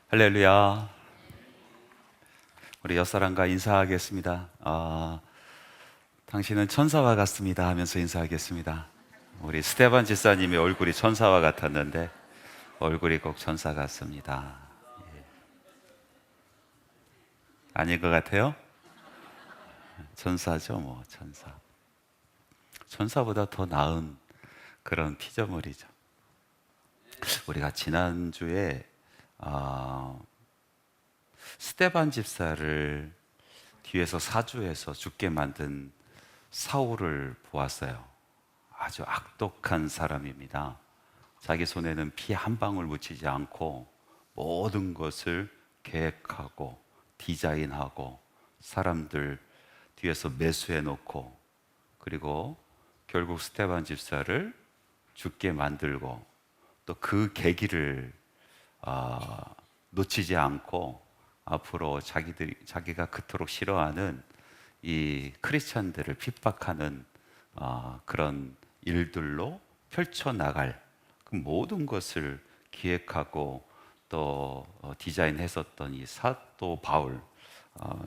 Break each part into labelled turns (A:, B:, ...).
A: 할렐루야. 우리 옆사람과 인사하겠습니다. 당신은 천사와 같습니다 하면서 인사하겠습니다. 우리 스테반 집사님의 얼굴이 천사와 같았는데 얼굴이 꼭 천사 같습니다. 아닌 것 같아요? 천사죠, 뭐 천사. 천사보다 더 나은 그런 피조물이죠. 우리가 지난주에 스테반 집사를 뒤에서 사주해서 죽게 만든 사울을 보았어요. 아주 악독한 사람입니다. 자기 손에는 피 한 방울 묻히지 않고 모든 것을 계획하고 디자인하고 사람들 뒤에서 매수해 놓고, 그리고 결국 스테반 집사를 죽게 만들고 또 그 계기를 놓치지 않고 앞으로 자기가 그토록 싫어하는 이 크리스천들을 핍박하는 그런 일들로 펼쳐나갈 그 모든 것을 기획하고 또 디자인했었던 이 사도 바울,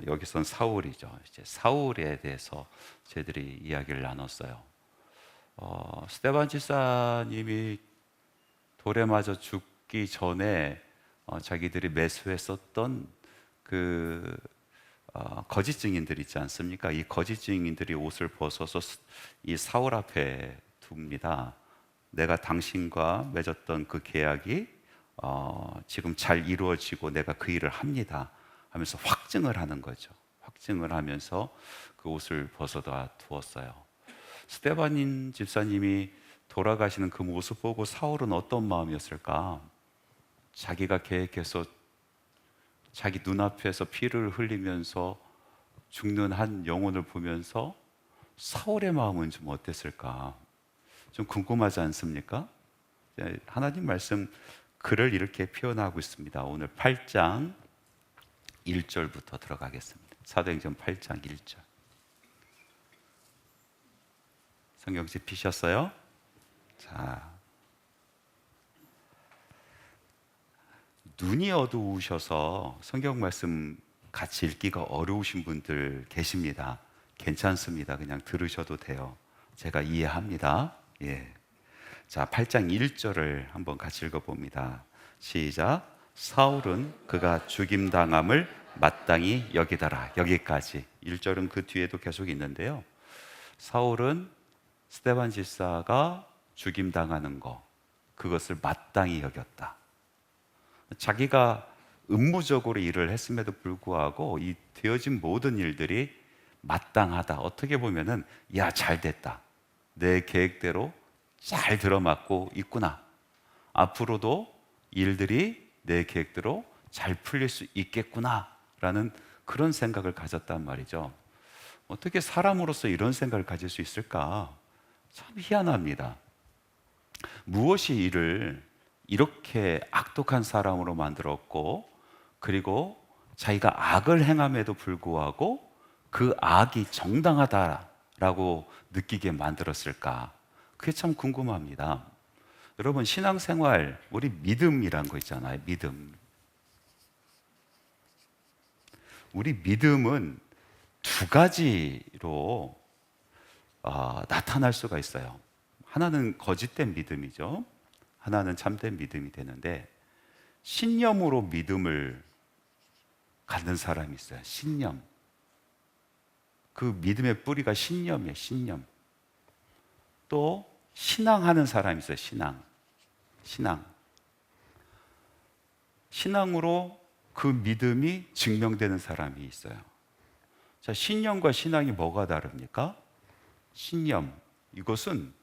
A: 여기선 사울이죠. 이제 사울에 대해서 저희들이 이야기를 나눴어요. 스테반 집사님이 돌에 맞아 죽기 전에 자기들이 매수했었던 그 거짓 증인들 있지 않습니까? 이 거짓 증인들이 옷을 벗어서 이 사울 앞에 둡니다. 내가 당신과 맺었던 그 계약이 지금 잘 이루어지고 내가 그 일을 합니다 하면서 확증을 하는 거죠. 확증을 하면서 그 옷을 벗어다 두었어요. 스테반인 집사님이 돌아가시는 그 모습 보고 사울은 어떤 마음이었을까? 자기가 계획해서 자기 눈앞에서 피를 흘리면서 죽는 한 영혼을 보면서 사울의 마음은 좀 어땠을까? 좀 궁금하지 않습니까? 하나님 말씀 글을 이렇게 표현하고 있습니다. 오늘 8장 1절부터 들어가겠습니다. 사도행전 8장 1절. 성경집 피셨어요? 자, 눈이 어두우셔서 성경 말씀 같이 읽기가 어려우신 분들 계십니다. 괜찮습니다. 그냥 들으셔도 돼요. 제가 이해합니다. 예. 자, 8장 1절을 한번 같이 읽어봅니다. 시작. 사울은 그가 죽임당함을 마땅히 여기더라. 여기까지. 1절은 그 뒤에도 계속 있는데요. 사울은 스데반 집사가 죽임당하는 거, 그것을 마땅히 여겼다. 자기가 음무적으로 일을 했음에도 불구하고 이 되어진 모든 일들이 마땅하다. 어떻게 보면은 야, 잘 됐다. 내 계획대로 잘 들어맞고 있구나. 앞으로도 일들이 내 계획대로 잘 풀릴 수 있겠구나 라는 그런 생각을 가졌단 말이죠. 어떻게 사람으로서 이런 생각을 가질 수 있을까? 참 희한합니다. 무엇이 이를 이렇게 악독한 사람으로 만들었고, 그리고 자기가 악을 행함에도 불구하고 그 악이 정당하다라고 느끼게 만들었을까? 그게 참 궁금합니다. 여러분, 신앙생활, 우리 믿음이란 거 있잖아요. 믿음. 우리 믿음은 두 가지로 나타날 수가 있어요. 하나는 거짓된 믿음이죠. 하나는 참된 믿음이 되는데, 신념으로 믿음을 갖는 사람이 있어요. 신념. 그 믿음의 뿌리가 신념이에요. 신념. 또 신앙하는 사람이 있어요. 신앙. 신앙으로 그 믿음이 증명되는 사람이 있어요. 자, 신념과 신앙이 뭐가 다릅니까? 신념, 이것은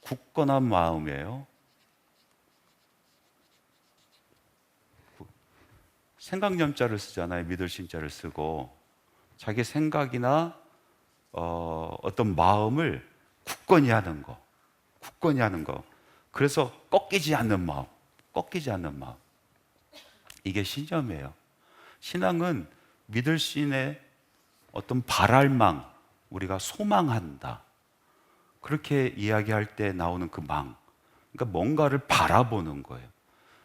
A: 굳건한 마음이에요. 생각념자를 쓰잖아요. 믿을 신자를 쓰고, 자기 생각이나 어떤 마음을 굳건히 하는 거. 그래서 꺾이지 않는 마음. 이게 신념이에요. 신앙은 믿을 신의 어떤 바랄망, 우리가 소망한다. 그렇게 이야기할 때 나오는 그 망. 그러니까 뭔가를 바라보는 거예요.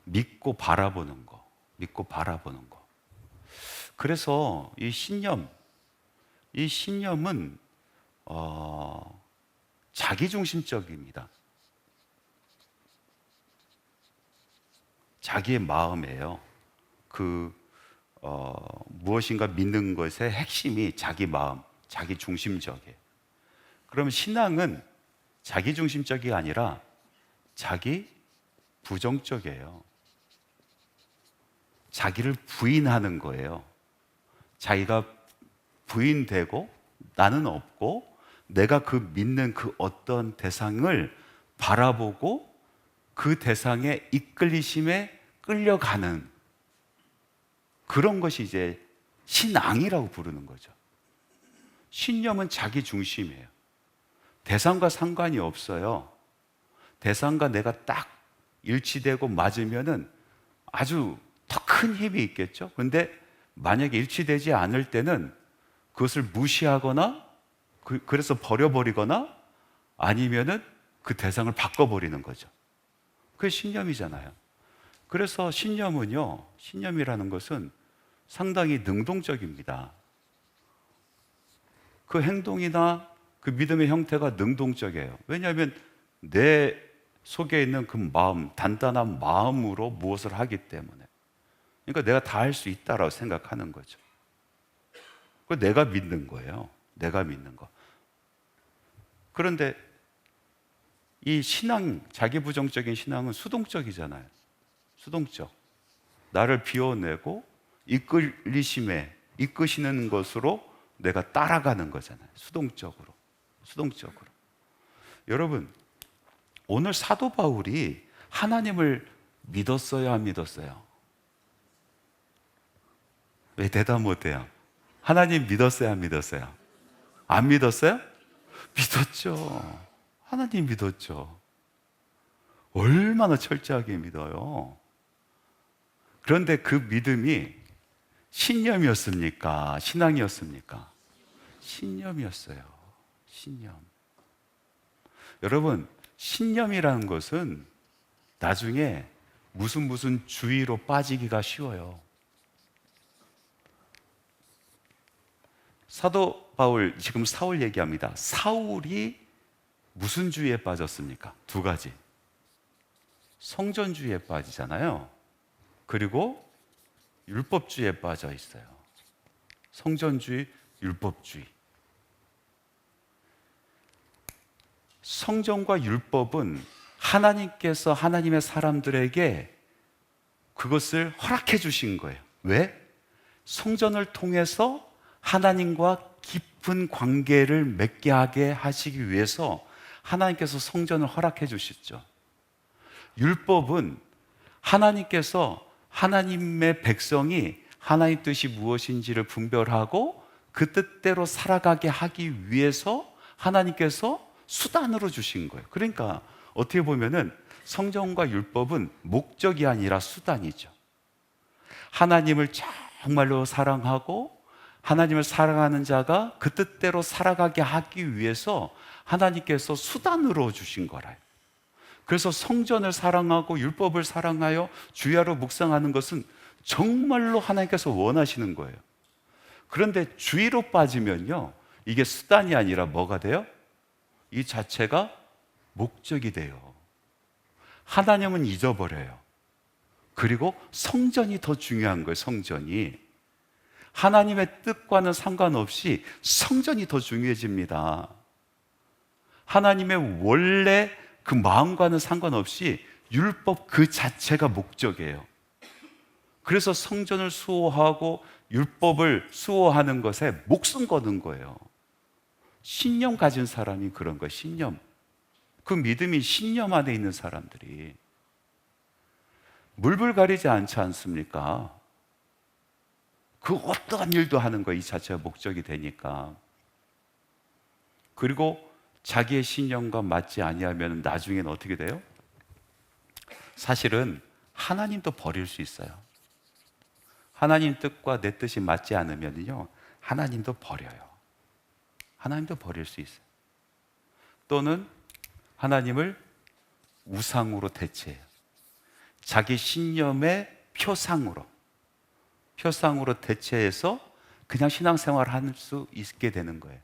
A: 믿고 바라보는 거, 믿고 바라보는 거. 그래서 이 신념은 자기중심적입니다. 자기의 마음이에요. 무엇인가 믿는 것의 핵심이 자기 마음, 자기 중심적이에요. 그러면 신앙은 자기 중심적이 아니라 자기 부정적이에요. 자기를 부인하는 거예요. 자기가 부인되고 나는 없고 내가 그 믿는 그 어떤 대상을 바라보고 그 대상의 이끌리심에 끌려가는 그런 것이 이제 신앙이라고 부르는 거죠. 신념은 자기 중심이에요. 대상과 상관이 없어요. 대상과 내가 딱 일치되고 맞으면은 아주 더 큰 힘이 있겠죠. 그런데 만약에 일치되지 않을 때는 그것을 무시하거나 그래서 버려버리거나 아니면은 그 대상을 바꿔버리는 거죠. 그게 신념이잖아요. 그래서 신념이라는 것은 상당히 능동적입니다. 그 행동이나 그 믿음의 형태가 능동적이에요. 왜냐하면 내 속에 있는 그 마음, 단단한 마음으로 무엇을 하기 때문에. 그러니까 내가 다 할 수 있다라고 생각하는 거죠. 그 내가 믿는 거예요. 내가 믿는 거. 그런데 이 신앙, 자기부정적인 신앙은 수동적이잖아요. 수동적. 나를 비워내고 이끄시는 것으로 내가 따라가는 거잖아요. 수동적으로. 여러분, 오늘 사도 바울이 하나님을 믿었어요, 안 믿었어요? 왜 대답 못해요? 하나님 믿었어요, 안 믿었어요? 안 믿었어요? 믿었죠. 하나님 믿었죠. 얼마나 철저하게 믿어요. 그런데 그 믿음이 신념이었습니까? 신앙이었습니까? 신념이었어요. 신념. 여러분, 신념이라는 것은 나중에 무슨 주의로 빠지기가 쉬워요. 사도 바울, 지금 사울 얘기합니다. 사울이 무슨 주의에 빠졌습니까? 두 가지. 성전주의에 빠지잖아요. 그리고 율법주의에 빠져 있어요. 성전주의, 율법주의. 성전과 율법은 하나님께서 하나님의 사람들에게 그것을 허락해 주신 거예요. 왜? 성전을 통해서 하나님과 깊은 관계를 맺게 하게 하시기 위해서 하나님께서 성전을 허락해 주셨죠. 율법은 하나님께서 하나님의 백성이 하나님 뜻이 무엇인지를 분별하고 그 뜻대로 살아가게 하기 위해서 하나님께서 수단으로 주신 거예요. 그러니까 어떻게 보면은 성전과 율법은 목적이 아니라 수단이죠. 하나님을 정말로 사랑하고 하나님을 사랑하는 자가 그 뜻대로 살아가게 하기 위해서 하나님께서 수단으로 주신 거라요. 그래서 성전을 사랑하고 율법을 사랑하여 주야로 묵상하는 것은 정말로 하나님께서 원하시는 거예요. 그런데 주의로 빠지면요, 이게 수단이 아니라 뭐가 돼요? 이 자체가 목적이 돼요. 하나님은 잊어버려요. 그리고 성전이 더 중요한 거예요. 성전이 하나님의 뜻과는 상관없이 성전이 더 중요해집니다. 하나님의 원래 그 마음과는 상관없이 율법 그 자체가 목적이에요. 그래서 성전을 수호하고 율법을 수호하는 것에 목숨 거는 거예요. 신념 가진 사람이 그런 거예요. 신념. 그 믿음이 신념 안에 있는 사람들이 물불 가리지 않지 않습니까? 그 어떠한 일도 하는 거 이 자체가 목적이 되니까. 그리고 자기의 신념과 맞지 아니하면 나중에는 어떻게 돼요? 사실은 하나님도 버릴 수 있어요. 하나님 뜻과 내 뜻이 맞지 않으면요, 하나님도 버려요. 하나님도 버릴 수 있어요. 또는 하나님을 우상으로 대체해요. 자기 신념의 표상으로 대체해서 그냥 신앙생활을 할 수 있게 되는 거예요.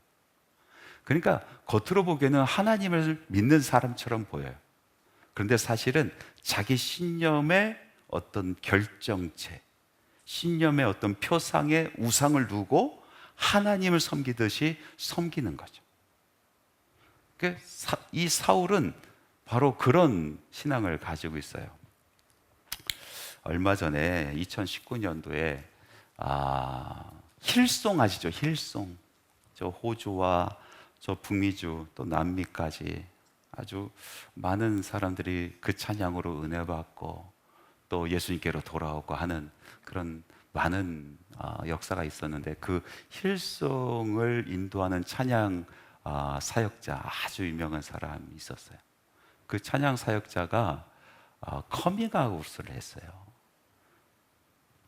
A: 그러니까 겉으로 보기에는 하나님을 믿는 사람처럼 보여요. 그런데 사실은 자기 신념의 어떤 결정체, 신념의 어떤 표상에 우상을 두고 하나님을 섬기듯이 섬기는 거죠. 이 사울은 바로 그런 신앙을 가지고 있어요. 얼마 전에 2019년도에 힐송 아시죠? 힐송. 저 호주와 저 북미주 또 남미까지 아주 많은 사람들이 그 찬양으로 은혜 받고 또 예수님께로 돌아오고 하는 그런 많은 역사가 있었는데, 그 힐송을 인도하는 찬양 사역자, 아주 유명한 사람이 있었어요. 그 찬양 사역자가 커밍아웃을 했어요.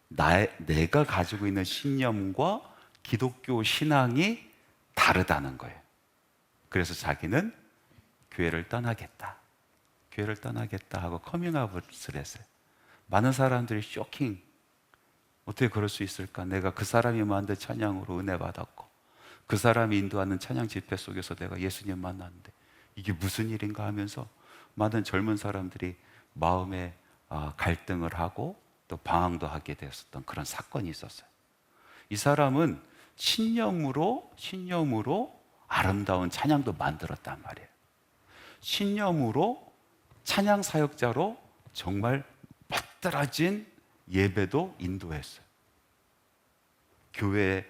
A: 내가 가지고 있는 신념과 기독교 신앙이 다르다는 거예요. 그래서 자기는 교회를 떠나겠다 하고 커밍아웃을 했어요. 많은 사람들이 쇼킹, 어떻게 그럴 수 있을까? 내가 그 사람이 만든 찬양으로 은혜 받았고 그 사람이 인도하는 찬양 집회 속에서 내가 예수님 만났는데 이게 무슨 일인가 하면서 많은 젊은 사람들이 마음에 갈등을 하고 또 방황도 하게 되었었던 그런 사건이 있었어요. 이 사람은 신념으로 아름다운 찬양도 만들었단 말이에요. 신념으로 찬양 사역자로 정말 멋들어진 예배도 인도했어요. 교회의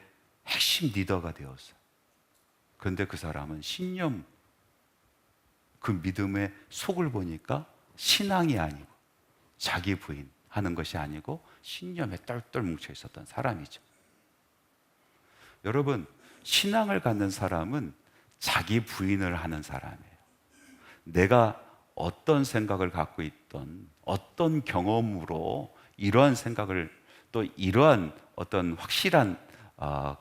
A: 핵심 리더가 되었어요. 그런데 그 사람은 신념, 그 믿음의 속을 보니까 신앙이 아니고 자기 부인하는 것이 아니고 신념에 똘똘 뭉쳐 있었던 사람이죠. 여러분, 신앙을 갖는 사람은 자기 부인을 하는 사람이에요. 내가 어떤 생각을 갖고 있던, 어떤 경험으로 이러한 생각을, 또 이러한 어떤 확실한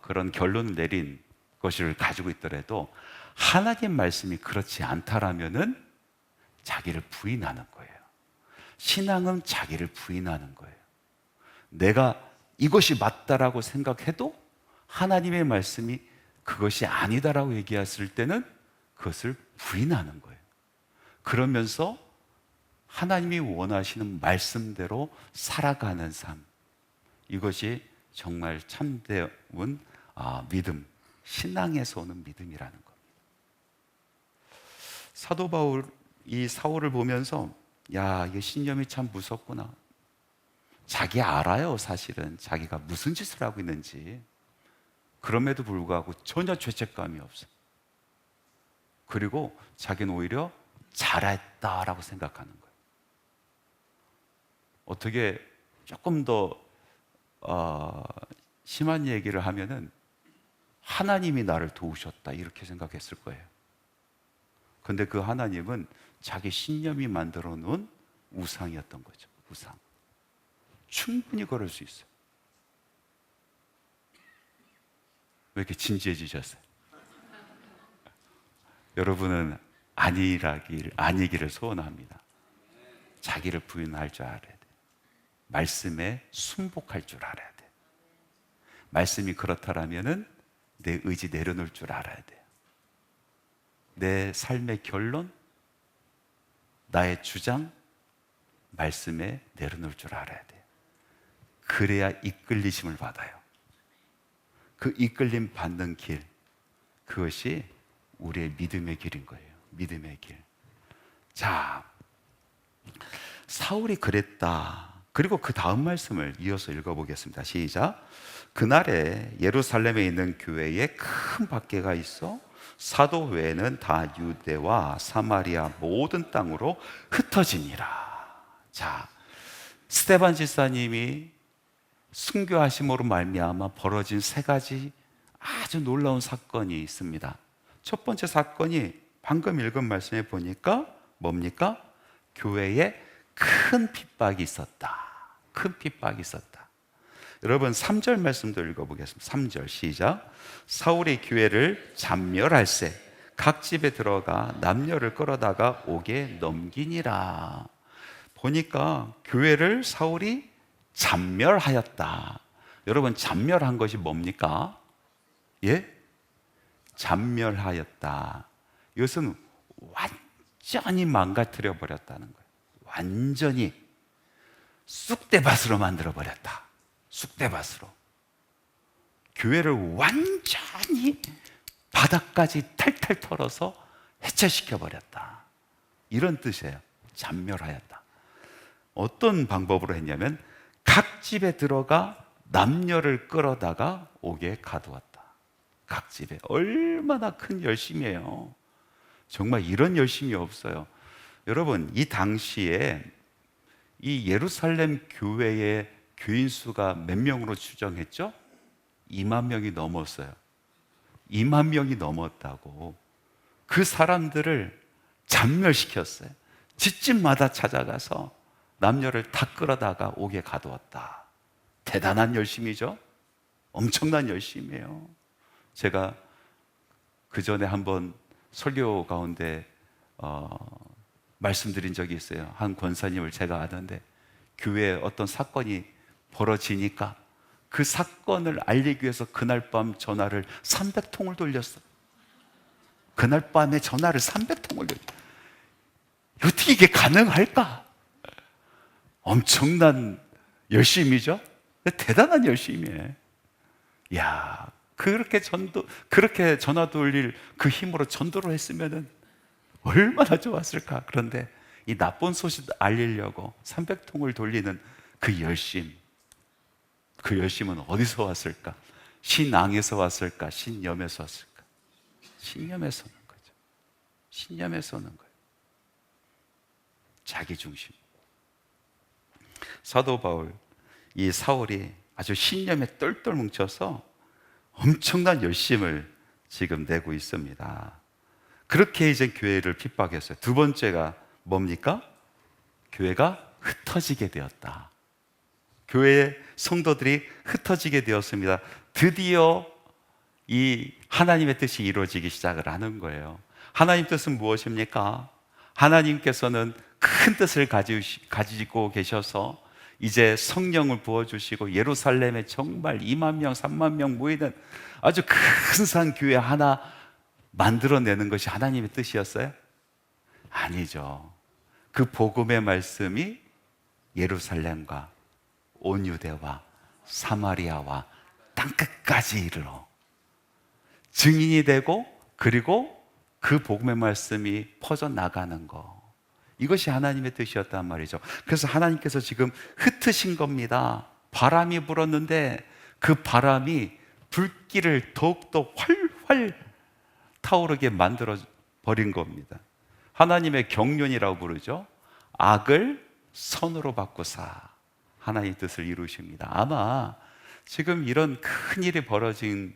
A: 그런 결론을 내린 것을 가지고 있더라도 하나님 말씀이 그렇지 않다라면은 자기를 부인하는 거예요. 신앙은 자기를 부인하는 거예요. 내가 이것이 맞다라고 생각해도 하나님의 말씀이 그것이 아니다라고 얘기했을 때는 그것을 부인하는 거예요. 그러면서 하나님이 원하시는 말씀대로 살아가는 삶, 이것이 정말 참되운 믿음, 신앙에서 오는 믿음이라는 겁니다. 사도 바울 이 사울을 보면서 이게 신념이 참 무섭구나. 자기 알아요. 사실은 자기가 무슨 짓을 하고 있는지. 그럼에도 불구하고 전혀 죄책감이 없어. 그리고 자기는 오히려 잘했다라고 생각하는 거예요. 어떻게 조금 더 심한 얘기를 하면은 하나님이 나를 도우셨다 이렇게 생각했을 거예요. 근데 그 하나님은 자기 신념이 만들어 놓은 우상이었던 거죠. 우상. 충분히 그럴 수 있어요. 왜 이렇게 진지해지셨어요? 여러분은 아니기를 소원합니다. 자기를 부인할 줄 알아야 돼. 말씀에 순복할 줄 알아야 돼. 말씀이 그렇다라면은 내 의지 내려놓을 줄 알아야 돼. 내 삶의 결론, 나의 주장, 말씀에 내려놓을 줄 알아야 돼. 그래야 이끌리심을 받아요. 그 이끌림 받는 길, 그것이 우리의 믿음의 길인 거예요. 믿음의 길. 자, 사울이 그랬다. 그리고 그 다음 말씀을 이어서 읽어보겠습니다. 시작. 그날에 예루살렘에 있는 교회에 큰 박해가 있어 사도 외에는 다 유대와 사마리아 모든 땅으로 흩어지니라. 자, 스데반 집사님이 순교하심으로 말미암아 벌어진 세 가지 아주 놀라운 사건이 있습니다. 첫 번째 사건이 방금 읽은 말씀에 보니까 뭡니까? 교회에 큰 핍박이 있었다. 큰 핍박이 있었다. 여러분 3절 말씀도 읽어보겠습니다. 3절 시작. 사울이 교회를 잠멸할세 각 집에 들어가 남녀를 끌어다가 옥에 넘기니라. 보니까 교회를 사울이 잔멸하였다. 여러분, 잔멸한 것이 뭡니까? 예? 잔멸하였다. 이것은 완전히 망가뜨려 버렸다는 거예요. 완전히 쑥대밭으로 만들어 버렸다. 쑥대밭으로. 교회를 완전히 바닥까지 탈탈 털어서 해체시켜 버렸다. 이런 뜻이에요. 잔멸하였다. 어떤 방법으로 했냐면 각 집에 들어가 남녀를 끌어다가 옥에 가두었다. 각 집에. 얼마나 큰 열심이에요. 정말 이런 열심이 없어요. 여러분, 이 당시에 이 예루살렘 교회의 교인 수가 몇 명으로 추정했죠? 2만 명이 넘었어요. 2만 명이 넘었다고. 그 사람들을 잔멸시켰어요. 집집마다 찾아가서 남녀를 다 끌어다가 옥에 가두었다. 대단한 열심이죠? 엄청난 열심이에요. 제가 그 전에 한번 설교 가운데 말씀드린 적이 있어요. 한 권사님을 제가 아는데 교회에 어떤 사건이 벌어지니까 그 사건을 알리기 위해서 그날 밤 전화를 300통을 돌렸어. 그날 밤에 전화를 300통을 돌렸어. 어떻게 이게 가능할까? 엄청난 열심이죠? 대단한 열심이에요. 야, 그렇게 전화 돌릴 그 힘으로 전도를 했으면은 얼마나 좋았을까. 그런데 이 나쁜 소식 알리려고 300통을 돌리는 그 열심, 그 열심은 어디서 왔을까? 신앙에서 왔을까? 신념에서 왔을까? 신념에서 오는 거죠. 신념에서 오는 거예요. 자기중심. 사도 바울, 이 사울이 아주 신념에 똘똘 뭉쳐서 엄청난 열심을 지금 내고 있습니다. 그렇게 이제 교회를 핍박했어요. 두 번째가 뭡니까? 교회가 흩어지게 되었다. 교회의 성도들이 흩어지게 되었습니다. 드디어 이 하나님의 뜻이 이루어지기 시작을 하는 거예요. 하나님 뜻은 무엇입니까? 하나님께서는 큰 뜻을 가지고 계셔서 이제 성령을 부어주시고 예루살렘에 정말 2만 명, 3만 명 모이는 아주 큰 산 교회 하나 만들어내는 것이 하나님의 뜻이었어요? 아니죠. 그 복음의 말씀이 예루살렘과 온 유대와 사마리아와 땅끝까지 이르러 증인이 되고, 그리고 그 복음의 말씀이 퍼져나가는 거, 이것이 하나님의 뜻이었단 말이죠. 그래서 하나님께서 지금 흩으신 겁니다. 바람이 불었는데 그 바람이 불길을 더욱더 활활 타오르게 만들어 버린 겁니다. 하나님의 경륜이라고 부르죠. 악을 선으로 바꾸사 하나님의 뜻을 이루십니다. 아마 지금 이런 큰 일이 벌어진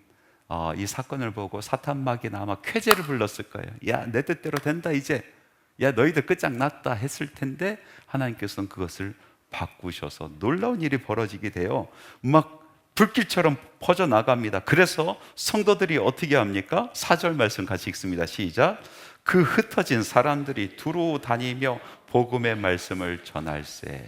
A: 이 사건을 보고 사탄마귀는 아마 쾌재를 불렀을 거예요. 야, 내 뜻대로 된다 이제. 야, 너희들 끝장났다 했을 텐데 하나님께서는 그것을 바꾸셔서 놀라운 일이 벌어지게 돼요. 막 불길처럼 퍼져나갑니다. 그래서 성도들이 어떻게 합니까? 4절 말씀 같이 읽습니다. 시작. 그 흩어진 사람들이 두루 다니며 복음의 말씀을 전할세.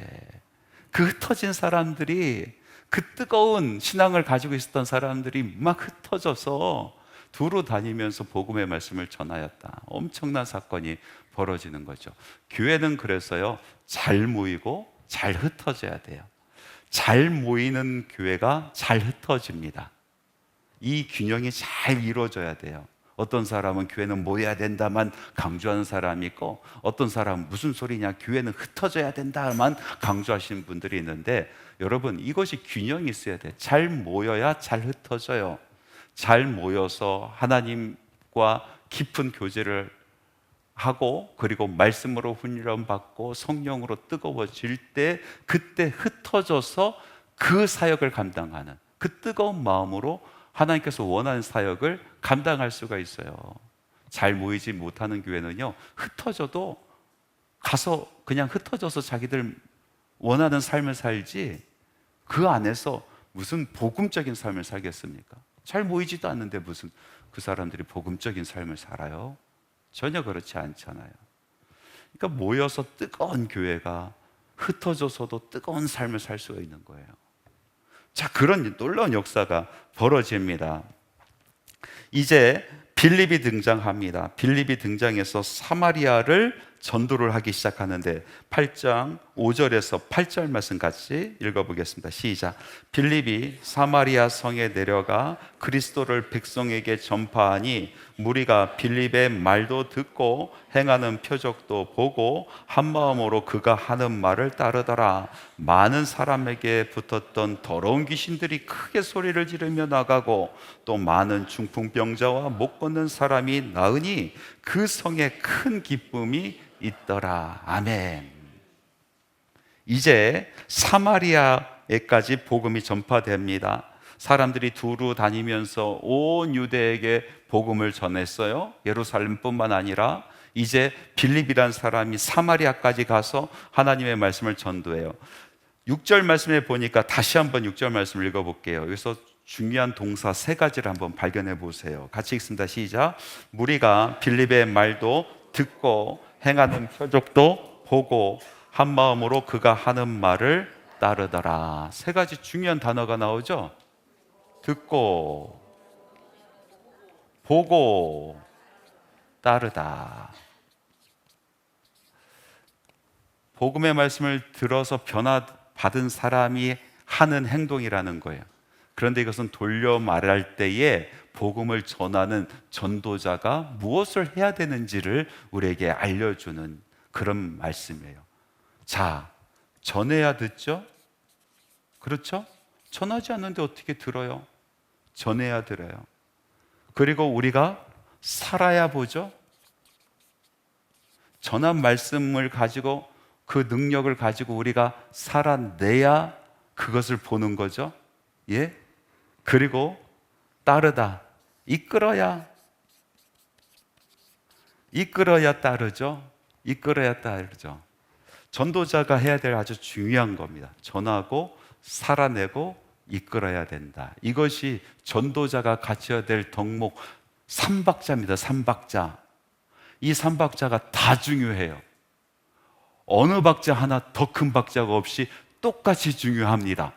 A: 그 흩어진 사람들이, 그 뜨거운 신앙을 가지고 있었던 사람들이 막 흩어져서 두루 다니면서 복음의 말씀을 전하였다. 엄청난 사건이 벌어지는 거죠. 교회는 그래서요, 잘 모이고 잘 흩어져야 돼요. 잘 모이는 교회가 잘 흩어집니다. 이 균형이 잘 이루어져야 돼요. 어떤 사람은 교회는 모여야 된다만 강조하는 사람이 있고, 어떤 사람은 무슨 소리냐, 교회는 흩어져야 된다만 강조하시는 분들이 있는데, 여러분, 이것이 균형이 있어야 돼요. 잘 모여야 잘 흩어져요. 잘 모여서 하나님과 깊은 교제를 하고, 그리고 말씀으로 훈련 받고 성령으로 뜨거워질 때, 그때 흩어져서 그 사역을 감당하는, 그 뜨거운 마음으로 하나님께서 원하는 사역을 감당할 수가 있어요. 잘 모이지 못하는 교회는요, 흩어져도 가서 그냥 흩어져서 자기들 원하는 삶을 살지, 그 안에서 무슨 복음적인 삶을 살겠습니까? 잘 모이지도 않는데 무슨 그 사람들이 복음적인 삶을 살아요? 전혀 그렇지 않잖아요. 그러니까 모여서 뜨거운 교회가 흩어져서도 뜨거운 삶을 살 수가 있는 거예요. 자, 그런 놀라운 역사가 벌어집니다. 이제 빌립이 등장합니다. 빌립이 등장해서 사마리아를 전도를 하기 시작하는데 8장 5절에서 8절 말씀 같이 읽어보겠습니다. 시작. 빌립이 사마리아 성에 내려가 그리스도를 백성에게 전파하니 무리가 빌립의 말도 듣고 행하는 표적도 보고 한마음으로 그가 하는 말을 따르더라. 많은 사람에게 붙었던 더러운 귀신들이 크게 소리를 지르며 나가고 또 많은 중풍병자와 못 걷는 사람이 나으니 그 성에 큰 기쁨이 있더라. 아멘. 이제 사마리아에까지 복음이 전파됩니다. 사람들이 두루 다니면서 온 유대에게 복음을 전했어요. 예루살렘뿐만 아니라 이제 빌립이란 사람이 사마리아까지 가서 하나님의 말씀을 전도해요. 6절 말씀에 보니까 다시 한번 6절 말씀을 읽어볼게요. 여기서 중요한 동사 세 가지를 한번 발견해 보세요. 같이 읽습니다. 시작. 무리가 빌립의 말도 듣고 행하는 표적도 보고 한 마음으로 그가 하는 말을 따르더라. 세 가지 중요한 단어가 나오죠. 듣고, 보고, 따르다. 복음의 말씀을 들어서 변화받은 사람이 하는 행동이라는 거예요. 그런데 이것은 돌려 말할 때에 복음을 전하는 전도자가 무엇을 해야 되는지를 우리에게 알려주는 그런 말씀이에요. 자, 전해야 듣죠? 그렇죠? 전하지 않는데 어떻게 들어요? 전해야 들어요. 그리고 우리가 살아야 보죠? 전한 말씀을 가지고 그 능력을 가지고 우리가 살아내야 그것을 보는 거죠. 예? 그리고 따르다. 이끌어야 따르죠. 이끌어야 따르죠. 전도자가 해야 될 아주 중요한 겁니다. 전하고 살아내고 이끌어야 된다. 이것이 전도자가 갖춰야 될 덕목 3박자입니다. 3박자. 이 3박자가 다 중요해요. 어느 박자 하나 더 큰 박자가 없이 똑같이 중요합니다.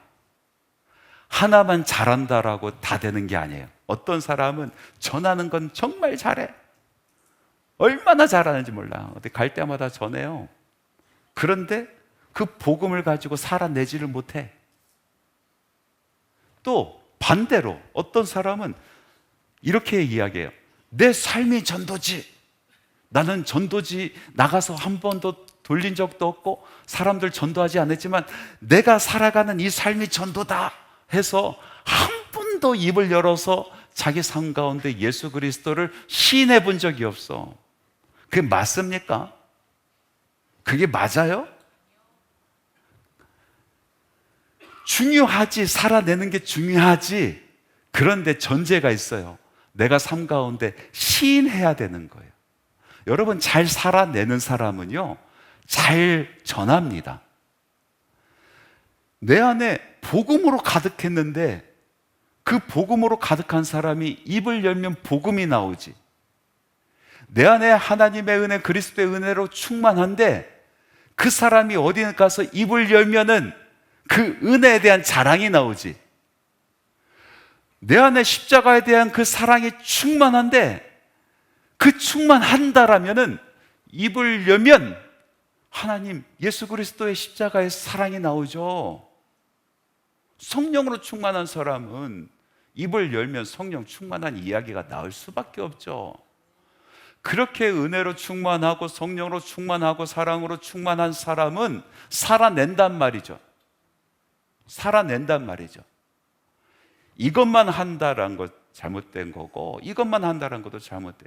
A: 하나만 잘한다라고 다 되는 게 아니에요. 어떤 사람은 전하는 건 정말 잘해. 얼마나 잘하는지 몰라. 어디 갈 때마다 전해요. 그런데 그 복음을 가지고 살아내지를 못해. 또 반대로 어떤 사람은 이렇게 이야기해요. 내 삶이 전도지. 나는 전도지 나가서 한 번도 돌린 적도 없고 사람들 전도하지 않았지만 내가 살아가는 이 삶이 전도다 해서 한 번도 입을 열어서 자기 삶 가운데 예수 그리스도를 시인해 본 적이 없어. 그게 맞습니까? 그게 맞아요? 중요하지. 살아내는 게 중요하지. 그런데 전제가 있어요. 내가 삶 가운데 시인해야 되는 거예요. 여러분, 잘 살아내는 사람은요, 잘 전합니다. 내 안에 복음으로 가득했는데 그 복음으로 가득한 사람이 입을 열면 복음이 나오지. 내 안에 하나님의 은혜, 그리스도의 은혜로 충만한데 그 사람이 어디 가서 입을 열면은 그 은혜에 대한 자랑이 나오지. 내 안에 십자가에 대한 그 사랑이 충만한데 그 충만한다라면은 입을 열면 하나님, 예수 그리스도의 십자가의 사랑이 나오죠. 성령으로 충만한 사람은 입을 열면 성령 충만한 이야기가 나올 수밖에 없죠. 그렇게 은혜로 충만하고 성령으로 충만하고 사랑으로 충만한 사람은 살아낸단 말이죠. 살아낸단 말이죠. 이것만 한다라는 것 잘못된 거고 이것만 한다라는 것도 잘못돼.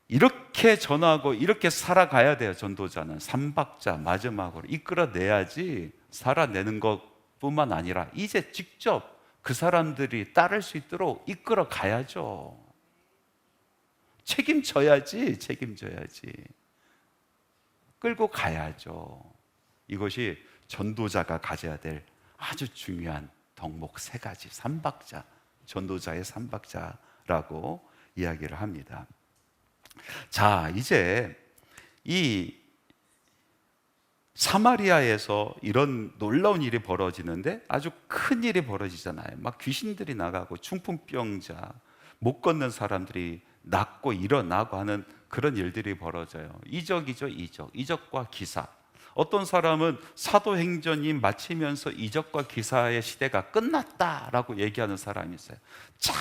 A: 이렇게 전하고 이렇게 살아가야 돼요. 전도자는 3박자 마지막으로 이끌어내야지 살아내는 것뿐만 아니라 이제 직접 그 사람들이 따를 수 있도록 이끌어 가야죠. 책임져야지. 끌고 가야죠. 이것이 전도자가 가져야 될 아주 중요한 덕목 3가지, 3박자, 전도자의 3박자라고 이야기를 합니다. 자, 이제 이 사마리아에서 이런 놀라운 일이 벌어지는데 아주 큰 일이 벌어지잖아요. 막 귀신들이 나가고 중풍병자, 못 걷는 사람들이 낫고 일어나고 하는 그런 일들이 벌어져요. 이적이죠, 이적. 이적과 기사. 어떤 사람은 사도행전이 마치면서 이적과 기사의 시대가 끝났다라고 얘기하는 사람이 있어요. 참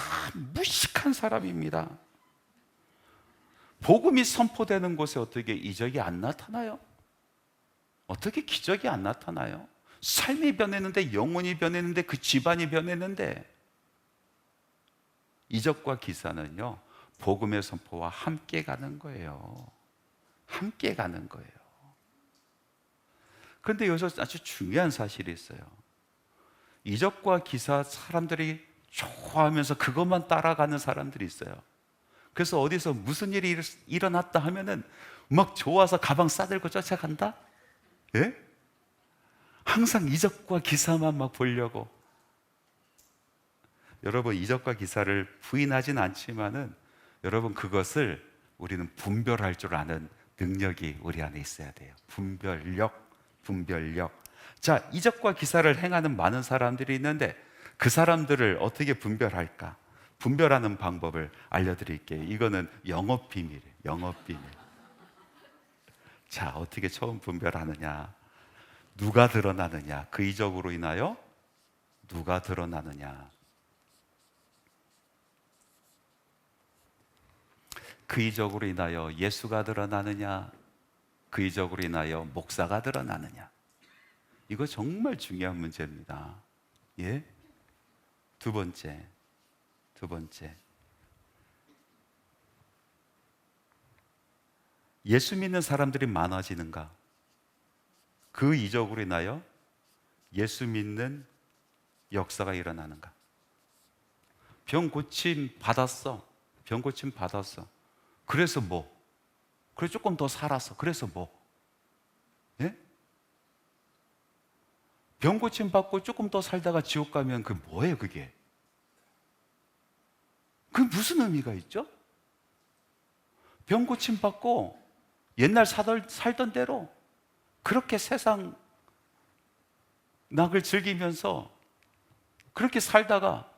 A: 무식한 사람입니다. 복음이 선포되는 곳에 어떻게 이적이 안 나타나요? 어떻게 기적이 안 나타나요? 삶이 변했는데, 영혼이 변했는데, 그 집안이 변했는데. 이적과 기사는요, 복음의 선포와 함께 가는 거예요. 함께 가는 거예요. 그런데 여기서 아주 중요한 사실이 있어요. 이적과 기사 사람들이 좋아하면서 그것만 따라가는 사람들이 있어요. 그래서 어디서 무슨 일이 일어났다 하면은 막 좋아서 가방 싸들고 쫓아간다? 예? 항상 이적과 기사만 막 보려고. 여러분, 이적과 기사를 부인하진 않지만은 여러분, 그것을 우리는 분별할 줄 아는 능력이 우리 안에 있어야 돼요. 분별력. 자, 이적과 기사를 행하는 많은 사람들이 있는데 그 사람들을 어떻게 분별할까? 분별하는 방법을 알려드릴게요. 이거는 영업 비밀이에요. 영업 비밀. 자, 어떻게 처음 분별하느냐? 누가 드러나느냐? 그 이적으로 인하여 누가 드러나느냐? 그 이적으로 인하여 예수가 드러나느냐? 그 이적으로 인하여 목사가 드러나느냐? 이거 정말 중요한 문제입니다. 예? 두 번째. 예수 믿는 사람들이 많아지는가? 그 이적으로 인하여 예수 믿는 역사가 일어나는가? 병 고침 받았어. 그래서 뭐? 그래 조금 더 살았어. 그래서 뭐? 예? 병 고침 받고 조금 더 살다가 지옥 가면 그 뭐예요, 그게? 그게 무슨 의미가 있죠? 병 고침 받고 옛날 살던 대로 그렇게 세상 낙을 즐기면서 그렇게 살다가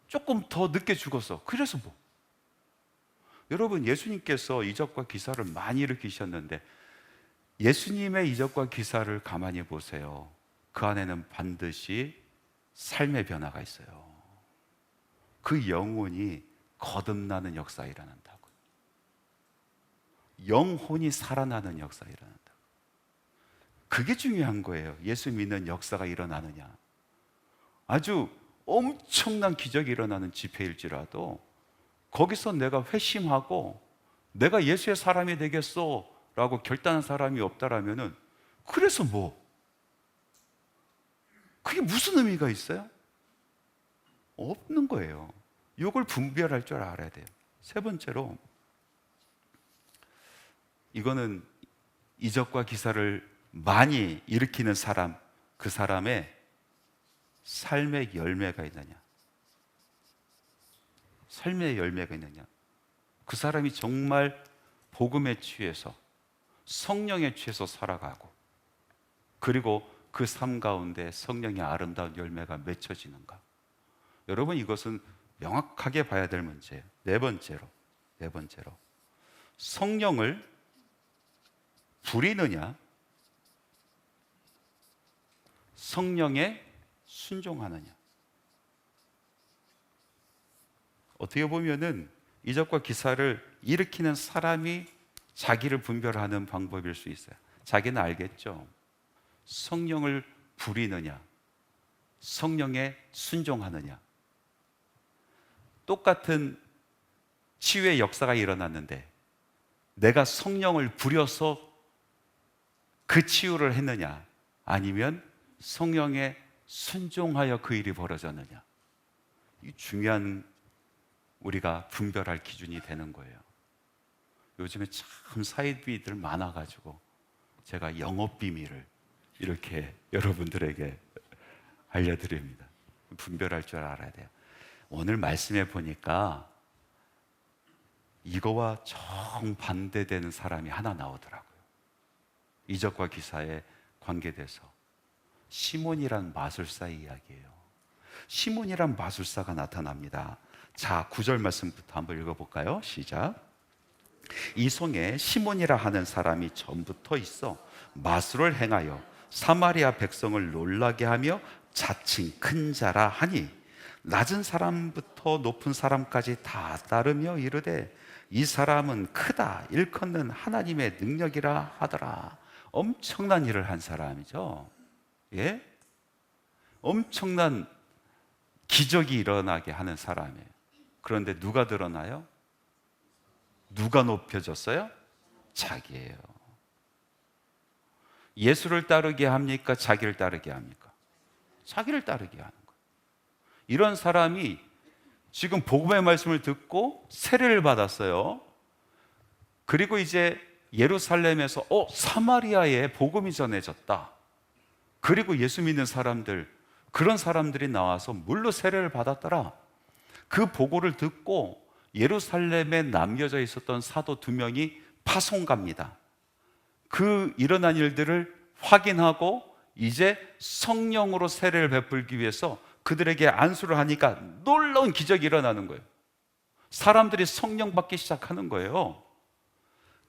A: 조금 더 늦게 죽었어. 그래서 뭐? 여러분, 예수님께서 이적과 기사를 많이 일으키셨는데 예수님의 이적과 기사를 가만히 보세요. 그 안에는 반드시 삶의 변화가 있어요. 그 영혼이 거듭나는 역사가 일어난다고요. 영혼이 살아나는 역사가 일어난다고. 그게 중요한 거예요. 예수 믿는 역사가 일어나느냐. 아주 엄청난 기적이 일어나는 집회일지라도 거기서 내가 회심하고 내가 예수의 사람이 되겠어 라고 결단한 사람이 없다라면은 그래서 뭐? 그게 무슨 의미가 있어요? 없는 거예요. 이걸 분별할 줄 알아야 돼요. 세 번째로, 이거는 이적과 기사를 많이 일으키는 사람, 그 사람의 삶의 열매가 있느냐. 삶의 열매가 있느냐. 그 사람이 정말 복음에 취해서 성령에 취해서 살아가고, 그리고 그 삶 가운데 성령의 아름다운 열매가 맺혀지는가. 여러분, 이것은 명확하게 봐야 될 문제예요. 네 번째로 성령을 부리느냐, 성령에 순종하느냐. 어떻게 보면은 이적과 기사를 일으키는 사람이 자기를 분별하는 방법일 수 있어요. 자기는 알겠죠. 성령을 부리느냐, 성령에 순종하느냐. 똑같은 치유의 역사가 일어났는데 내가 성령을 부려서 그 치유를 했느냐, 아니면 성령에 순종하여 그 일이 벌어졌느냐. 이 중요한 우리가 분별할 기준이 되는 거예요. 요즘에 참 사이비들 많아가지고 제가 영업 비밀을 이렇게 여러분들에게 알려드립니다. 분별할 줄 알아야 돼요. 오늘 말씀해 보니까 이거와 정반대되는 사람이 하나 나오더라고요. 이적과 기사에 관계돼서 시몬이란 마술사 이야기예요. 시몬이란 마술사가 나타납니다. 자, 9절 말씀부터 한번 읽어볼까요? 시작. 이 성에 시몬이라 하는 사람이 전부터 있어 마술을 행하여 사마리아 백성을 놀라게 하며 자칭 큰 자라 하니 낮은 사람부터 높은 사람까지 다 따르며 이르되 이 사람은 크다 일컫는 하나님의 능력이라 하더라. 엄청난 일을 한 사람이죠. 예? 엄청난 기적이 일어나게 하는 사람이에요. 그런데 누가 드러나요? 누가 높여졌어요? 자기예요. 예수를 따르게 합니까? 자기를 따르게 합니까? 자기를 따르게 하는 거예요. 이런 사람이 지금 복음의 말씀을 듣고 세례를 받았어요. 그리고 이제 예루살렘에서 사마리아에 복음이 전해졌다. 그리고 예수 믿는 사람들, 그런 사람들이 나와서 물로 세례를 받았더라. 그 보고를 듣고 예루살렘에 남겨져 있었던 사도 2명이 파송 갑니다. 그 일어난 일들을 확인하고 이제 성령으로 세례를 베풀기 위해서 그들에게 안수를 하니까 놀라운 기적이 일어나는 거예요. 사람들이 성령 받기 시작하는 거예요.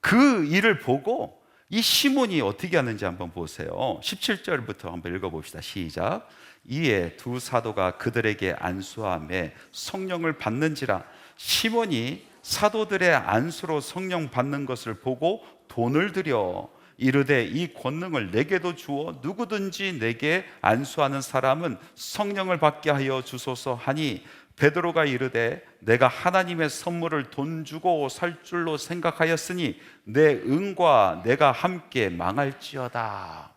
A: 그 일을 보고 이 시몬이 어떻게 하는지 한번 보세요. 17절부터 한번 읽어봅시다. 시작. 이에 두 사도가 그들에게 안수하며 성령을 받는지라. 시몬이 사도들의 안수로 성령 받는 것을 보고 돈을 들여 이르되 이 권능을 내게도 주어 누구든지 내게 안수하는 사람은 성령을 받게 하여 주소서 하니 베드로가 이르되 내가 하나님의 선물을 돈 주고 살 줄로 생각하였으니 내 은과 내가 함께 망할지어다.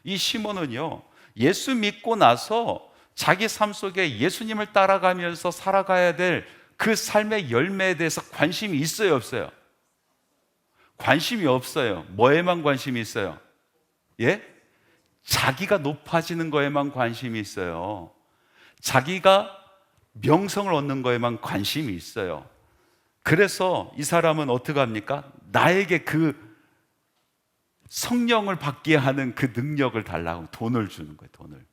A: 이 시몬은요, 예수 믿고 나서 자기 삶 속에 예수님을 따라가면서 살아가야 될 그 삶의 열매에 대해서 관심이 있어요, 없어요? 관심이 없어요. 뭐에만 관심이 있어요? 예? 자기가 높아지는 거에만 관심이 있어요. 자기가 명성을 얻는 거에만 관심이 있어요. 그래서 이 사람은 어떻게 합니까? 나에게 그 성령을 받게 하는 그 능력을 달라고 돈을 주는 거예요. 돈을.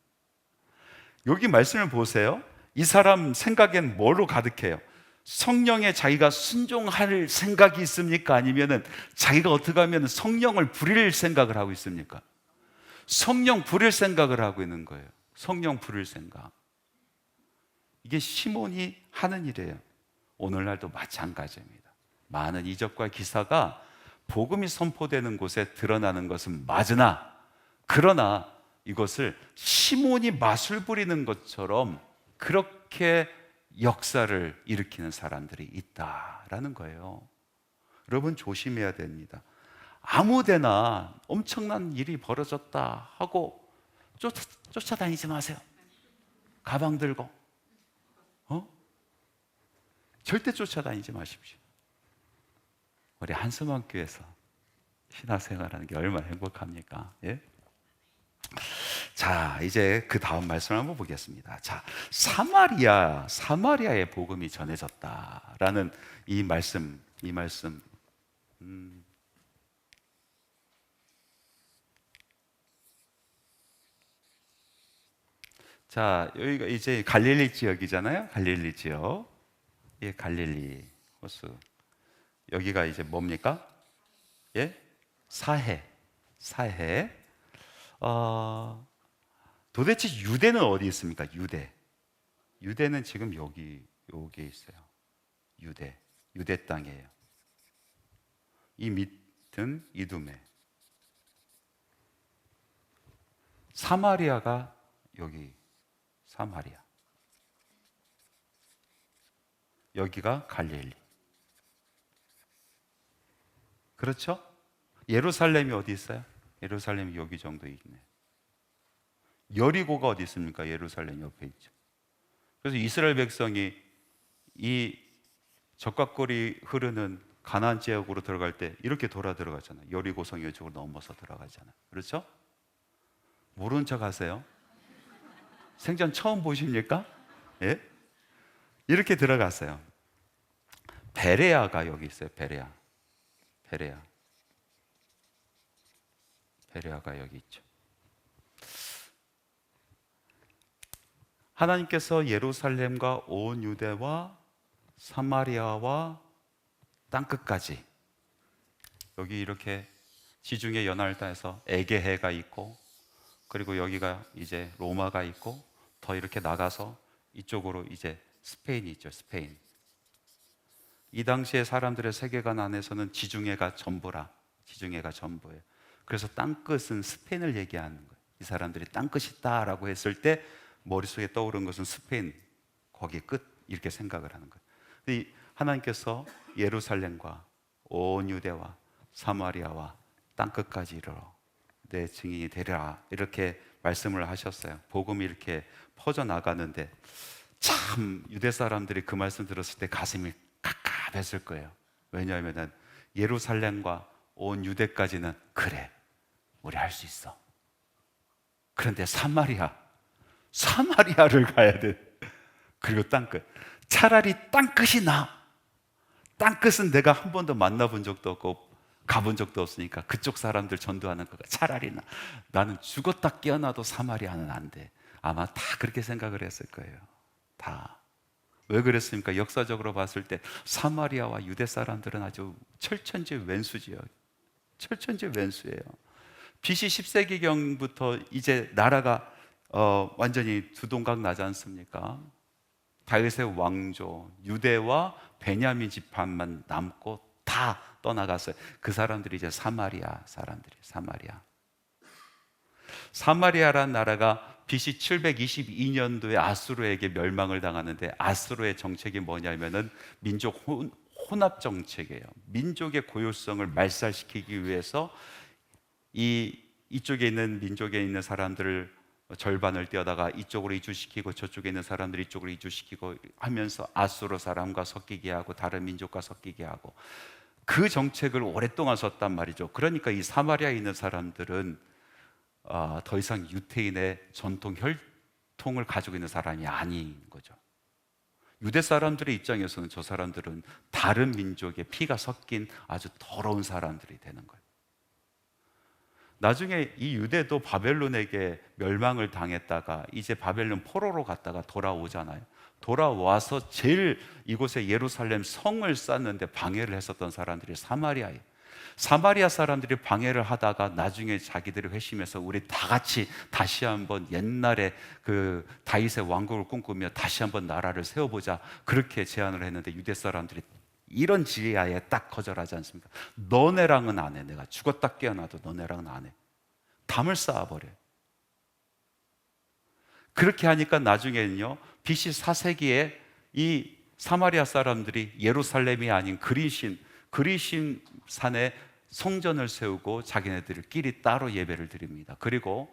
A: 여기 말씀을 보세요. 이 사람 생각엔 뭐로 가득해요? 성령에 자기가 순종할 생각이 있습니까? 아니면은 자기가 어떻게 하면 성령을 부릴 생각을 하고 있습니까? 성령 부릴 생각을 하고 있는 거예요. 성령 부릴 생각. 이게 시몬이 하는 일이에요. 오늘날도 마찬가지입니다. 많은 이적과 기사가 복음이 선포되는 곳에 드러나는 것은 맞으나, 그러나 이것을 시몬이 마술 부리는 것처럼 그렇게 역사를 일으키는 사람들이 있다라는 거예요. 여러분 조심해야 됩니다. 아무데나 엄청난 일이 벌어졌다 하고 쫓아다니지 마세요. 가방 들고 절대 쫓아다니지 마십시오. 우리 한스만 교회에서 신앙생활하는 게 얼마나 행복합니까? 예? 자, 이제 그 다음 말씀을 한번 보겠습니다. 자, 사마리아의 복음이 전해졌다라는 이 말씀. 자, 여기가 이제 갈릴리 지역이잖아요. 갈릴리 지역. 예, 갈릴리 호수. 여기가 이제 뭡니까? 예? 사해. 도대체 유대는 어디 있습니까? 유대는 지금 여기에 있어요. 유대 땅이에요. 이 밑은 이두메. 사마리아가 여기 사마리아. 여기가 갈릴리. 그렇죠? 예루살렘이 어디 있어요? 예루살렘이 여기 정도 있네. 여리고가 어디 있습니까? 예루살렘 옆에 있죠. 그래서 이스라엘 백성이 이 적각골이 흐르는 가나안 지역으로 들어갈 때 이렇게 돌아 들어가잖아요. 여리고성 이쪽으로 넘어서 들어가잖아요. 그렇죠? 모르는 척 하세요. 생전 처음 보십니까? 예? 이렇게 들어갔어요. 베레아가 여기 있어요. 베레아. 배려가 여기 있죠. 하나님께서 예루살렘과 온 유대와 사마리아와 땅끝까지, 여기 이렇게 지중해 연안을 따라서 에게해가 있고, 그리고 여기가 이제 로마가 있고, 더 이렇게 나가서 이쪽으로 이제 스페인이 있죠. 스페인. 이 당시에 사람들의 세계관 안에서는 지중해가 전부라. 지중해가 전부예요. 그래서 땅끝은 스페인을 얘기하는 거예요. 이 사람들이 땅끝이 있다라고 했을 때 머릿속에 떠오른 것은 스페인, 거기 끝, 이렇게 생각을 하는 거예요. 근데 하나님께서 예루살렘과 온 유대와 사마리아와 땅끝까지 이르러 내 증인이 되리라, 이렇게 말씀을 하셨어요. 복음이 이렇게 퍼져나가는데 참 유대 사람들이 그 말씀 들었을 때 가슴이 갑갑했을 거예요. 왜냐하면 예루살렘과 온 유대까지는 그래, 우리 할 수 있어. 그런데 사마리아를 가야 돼. 그리고 땅끝. 차라리 땅끝이 나. 땅끝은 내가 한 번도 만나본 적도 없고 가본 적도 없으니까 그쪽 사람들 전도하는 거가 차라리 나. 나는 죽었다 깨어나도 사마리아는 안 돼. 아마 다 그렇게 생각을 했을 거예요. 다. 왜 그랬습니까? 역사적으로 봤을 때 사마리아와 유대 사람들은 아주 철천지 왼수지요. 철천지 왼수예요. BC 10세기경부터 이제 나라가 완전히 두동강 나지 않습니까? 다윗의 왕조, 유대와 베냐민 지파만 남고 다 떠나갔어요. 그 사람들이 이제 사마리아 사람들이. 사마리아란 나라가 BC 722년도에 아수르에게 멸망을 당하는데, 아수르의 정책이 뭐냐면은 민족 혼합 정책이에요. 민족의 고유성을 말살시키기 위해서 이쪽에 있는 민족에 있는 사람들을 절반을 떼어다가 이쪽으로 이주시키고 저쪽에 있는 사람들 이쪽으로 이주시키고 하면서 아수르 사람과 섞이게 하고 다른 민족과 섞이게 하고, 그 정책을 오랫동안 썼단 말이죠. 그러니까 이 사마리아에 있는 사람들은 더 이상 유대인의 전통 혈통을 가지고 있는 사람이 아닌 거죠. 유대 사람들의 입장에서는 저 사람들은 다른 민족의 피가 섞인 아주 더러운 사람들이 되는 거예요. 나중에 이 유대도 바벨론에게 멸망을 당했다가 이제 바벨론 포로로 갔다가 돌아오잖아요. 돌아와서 제일 이곳에 예루살렘 성을 쌓는데 방해를 했었던 사람들이 사마리아예요. 사마리아 사람들이 방해를 하다가 나중에 자기들이 회심해서 우리 다 같이 다시 한번 옛날에 그 다윗의 왕국을 꿈꾸며 다시 한번 나라를 세워보자, 그렇게 제안을 했는데 유대 사람들이 이런 지혜에 딱 거절하지 않습니까? 너네랑은 안 해. 내가 죽었다 깨어나도 너네랑은 안 해. 담을 쌓아버려요. 그렇게 하니까 나중에는요, BC 4세기에 이 사마리아 사람들이 예루살렘이 아닌 그리심 산에 성전을 세우고 자기네들끼리 따로 예배를 드립니다. 그리고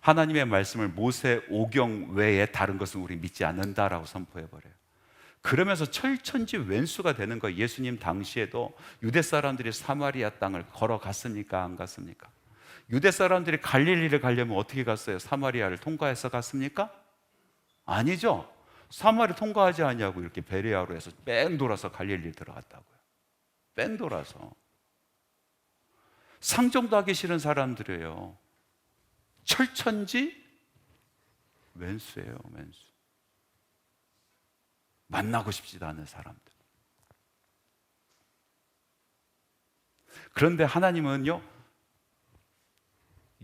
A: 하나님의 말씀을 모세 오경 외에 다른 것은 우리 믿지 않는다라고 선포해버려요. 그러면서 철천지 왼수가 되는 거예요. 예수님 당시에도 유대 사람들이 사마리아 땅을 걸어갔습니까? 안 갔습니까? 유대 사람들이 갈릴리를 가려면 어떻게 갔어요? 사마리아를 통과해서 갔습니까? 아니죠. 사마리 통과하지 않냐고 이렇게 베레아로 해서 뺑 돌아서 갈릴리 들어갔다고요. 뺑 돌아서. 상종도 하기 싫은 사람들이에요. 철천지 왼수예요. 왼수. 만나고 싶지도 않은 사람들. 그런데 하나님은요,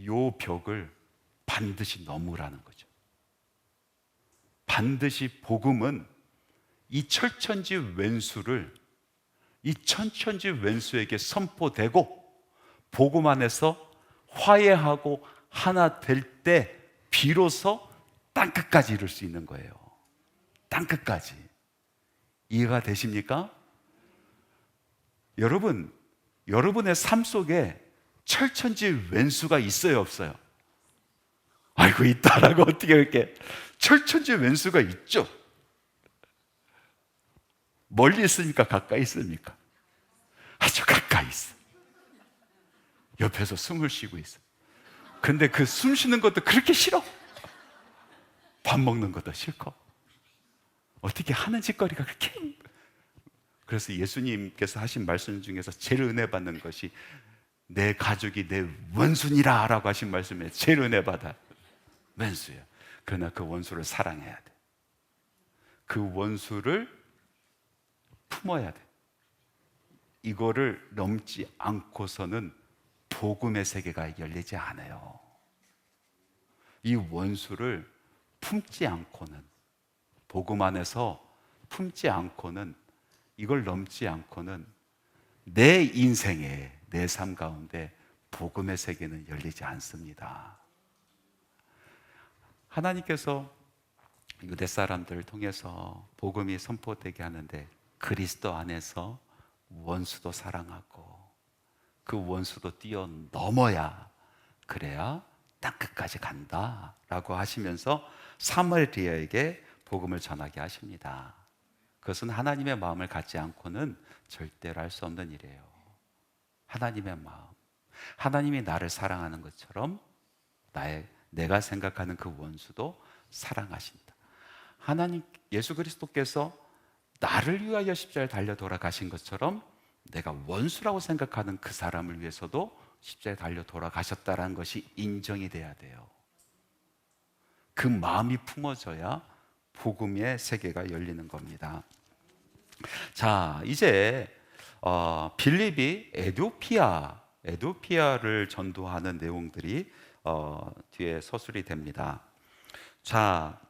A: 요 벽을 반드시 넘으라는 거죠. 반드시 복음은 이 철천지 왼수를 이 천천지 왼수에게 선포되고 복음 안에서 화해하고 하나 될 때 비로소 땅끝까지 이룰 수 있는 거예요. 땅끝까지. 이해가 되십니까? 여러분, 여러분의 삶 속에 철천지 왼수가 있어요, 없어요? 아이고, 있다라고 어떻게 이렇게. 철천지 왼수가 있죠. 멀리 있으니까 가까이 있습니까? 아주 가까이 있어. 옆에서 숨을 쉬고 있어. 근데 그 숨 쉬는 것도 그렇게 싫어. 밥 먹는 것도 싫고. 어떻게 하는 짓거리가 그렇게. 그래서 예수님께서 하신 말씀 중에서 제일 은혜 받는 것이 내 가족이 내 원수니라 라고 하신 말씀에 제일 은혜 받아. 원수예요. 그러나 그 원수를 사랑해야 돼. 그 원수를 품어야 돼. 이거를 넘지 않고서는 복음의 세계가 열리지 않아요. 이 원수를 품지 않고는, 복음 안에서 품지 않고는, 이걸 넘지 않고는 내 인생에, 내 삶 가운데 복음의 세계는 열리지 않습니다. 하나님께서 유대 사람들을 통해서 복음이 선포되게 하는데 그리스도 안에서 원수도 사랑하고 그 원수도 뛰어넘어야, 그래야 땅끝까지 간다라고 하시면서 사마리아에게 복음을 전하게 하십니다. 그것은 하나님의 마음을 갖지 않고는 절대로 할 수 없는 일이에요. 하나님의 마음, 하나님이 나를 사랑하는 것처럼 내가 생각하는 그 원수도 사랑하신다. 하나님, 예수 그리스도께서 나를 위하여 십자가에 달려 돌아가신 것처럼 내가 원수라고 생각하는 그 사람을 위해서도 십자가에 달려 돌아가셨다는 것이 인정이 돼야 돼요. 그 마음이 품어져야 복음의 세계가 열리는 겁니다. 자, 이제 빌립이 에도피아를 전도하는 내용들이 뒤에 서술이 됩니다. 자,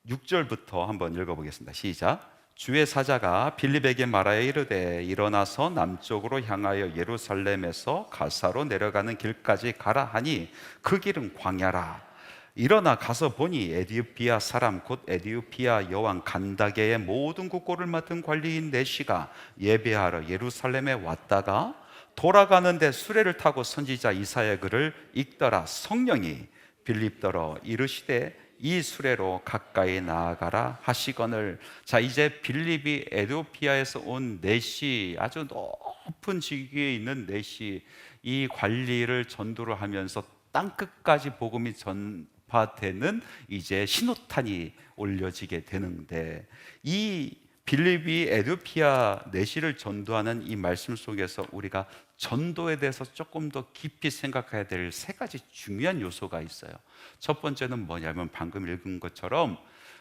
A: 26절부터 한번 읽어보겠습니다. 시작. 주의 사자가 빌립에게 말하여 이르되 일어나서 남쪽으로 향하여 예루살렘에서 가사로 내려가는 길까지 가라 하니 그 길은 광야라. 일어나 가서 보니 에디오피아 사람 곧 에디오피아 여왕 간다게의 모든 국고를 맡은 관리인 내시가 예배하러 예루살렘에 왔다가 돌아가는데 수레를 타고 선지자 이사야 글을 읽더라. 성령이 빌립더러 이르시되 이 수레로 가까이 나아가라 하시거늘. 자, 이제 빌립이 에디오피아에서 온 내시, 아주 높은 직위에 있는 내시, 이 관리를 전도를 하면서 땅끝까지 복음이 전파되는 이제 신호탄이 올려지게 되는데, 이 빌립이 에디오피아 내시를 전도하는 이 말씀 속에서 우리가 전도에 대해서 조금 더 깊이 생각해야 될 세 가지 중요한 요소가 있어요. 첫 번째는 뭐냐면 방금 읽은 것처럼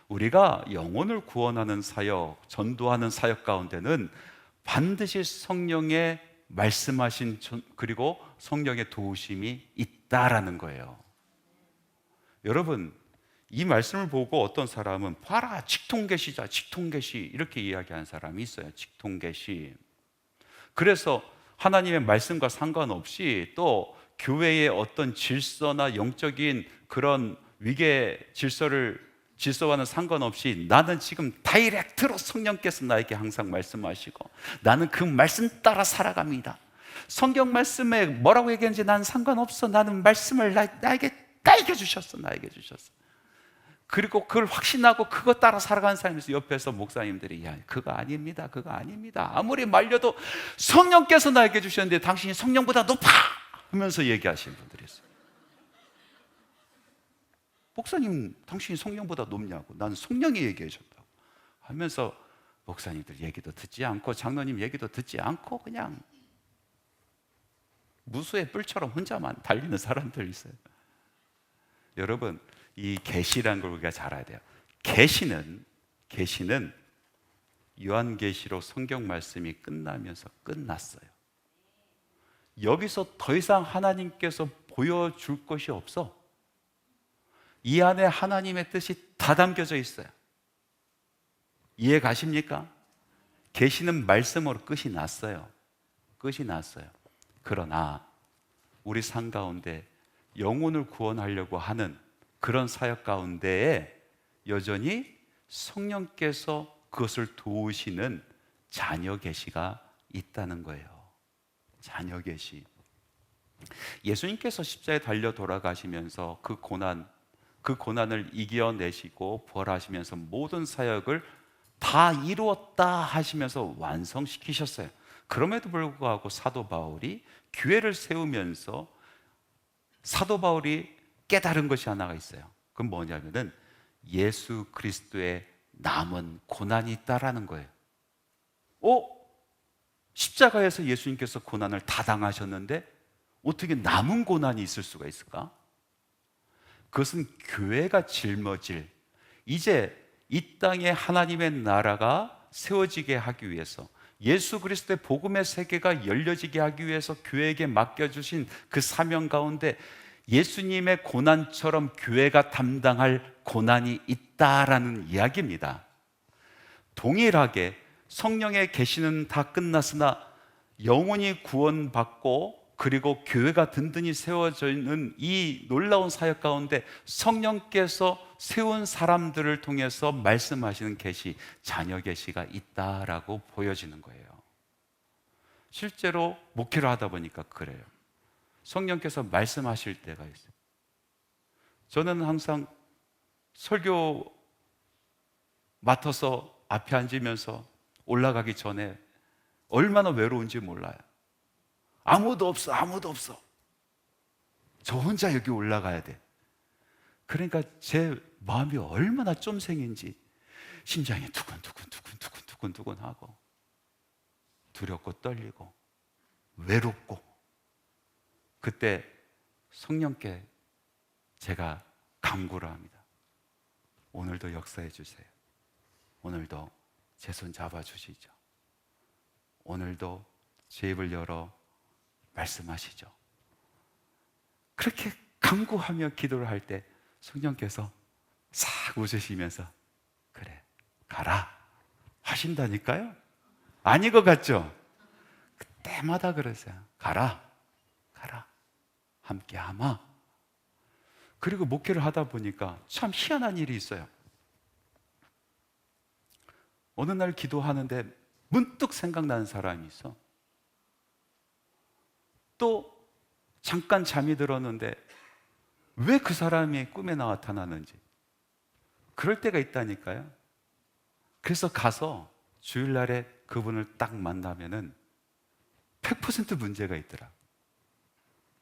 A: 우리가 영혼을 구원하는 사역, 전도하는 사역 가운데는 반드시 성령의 말씀하신 그리고 성령의 도우심이 있다라는 거예요. 여러분, 이 말씀을 보고 어떤 사람은 봐라, 직통계시자, 직통계시 이렇게 이야기하는 사람이 있어요. 직통계시. 그래서 하나님의 말씀과 상관없이 또 교회의 어떤 질서나 영적인 그런 위계 질서와는 상관없이 나는 지금 다이렉트로 성령께서 나에게 항상 말씀하시고 나는 그 말씀 따라 살아갑니다. 성경 말씀에 뭐라고 얘기하는지 나는 상관없어. 나는 말씀을 나에게 주셨어. 그리고 그걸 확신하고 그거 따라 살아가는 사람에서 옆에서 목사님들이 야, 그거 아닙니다. 아무리 말려도 성령께서 나에게 주셨는데 당신이 성령보다 높아 하면서 얘기하시는 분들이 있어요. 목사님, 당신이 성령보다 높냐고. 난 성령이 얘기해 줬다고 하면서 목사님들 얘기도 듣지 않고 장로님 얘기도 듣지 않고 그냥 무수의 뿔처럼 혼자만 달리는 사람들 있어요. 여러분, 이 계시라는 걸 우리가 잘 알아야 돼요. 계시는 요한계시록 성경 말씀이 끝나면서 끝났어요. 여기서 더 이상 하나님께서 보여줄 것이 없어. 이 안에 하나님의 뜻이 다 담겨져 있어요. 이해 가십니까? 계시는 말씀으로 끝이 났어요. 그러나 우리 삶 가운데 영혼을 구원하려고 하는 그런 사역 가운데에 여전히 성령께서 그것을 도우시는 자녀 계시가 있다는 거예요. 자녀 계시. 예수님께서 십자가에 달려 돌아가시면서 그 고난을 이겨내시고 부활하시면서 모든 사역을 다 이루었다 하시면서 완성시키셨어요. 그럼에도 불구하고 사도 바울이 교회를 세우면서 사도 바울이 깨달은 것이 하나가 있어요. 그건 뭐냐면은 예수 그리스도의 남은 고난이 있다라는 거예요. 십자가에서 예수님께서 고난을 다 당하셨는데 어떻게 남은 고난이 있을 수가 있을까? 그것은 교회가 짊어질, 이제 이 땅에 하나님의 나라가 세워지게 하기 위해서, 예수 그리스도의 복음의 세계가 열려지게 하기 위해서 교회에게 맡겨주신 그 사명 가운데 예수님의 고난처럼 교회가 담당할 고난이 있다라는 이야기입니다. 동일하게 성령의 계시는 다 끝났으나 영혼이 구원받고 그리고 교회가 든든히 세워져 있는 이 놀라운 사역 가운데 성령께서 세운 사람들을 통해서 말씀하시는 계시, 자녀 계시가 있다라고 보여지는 거예요. 실제로 목회를 하다 보니까 그래요. 성령께서 말씀하실 때가 있어요. 저는 항상 설교 맡아서 앞에 앉으면서 올라가기 전에 얼마나 외로운지 몰라요. 아무도 없어, 아무도 없어. 저 혼자 여기 올라가야 돼. 그러니까 제 마음이 얼마나 쫌생인지 심장이 두근두근 하고 두렵고 떨리고 외롭고, 그때 성령께 제가 간구를 합니다. 오늘도 역사해 주세요. 오늘도 제 손 잡아주시죠. 오늘도 제 입을 열어 말씀하시죠. 그렇게 간구하며 기도를 할 때 성령께서 싹 웃으시면서 그래, 가라 하신다니까요. 아닌 것 같죠? 그때마다 그러세요. 가라, 가라, 함께 하마. 그리고 목회를 하다 보니까 참 희한한 일이 있어요. 어느 날 기도하는데 문득 생각나는 사람이 있어. 또 잠깐 잠이 들었는데 왜 그 사람이 꿈에 나타나는지, 그럴 때가 있다니까요. 그래서 가서 주일날에 그분을 딱 만나면은 100% 문제가 있더라.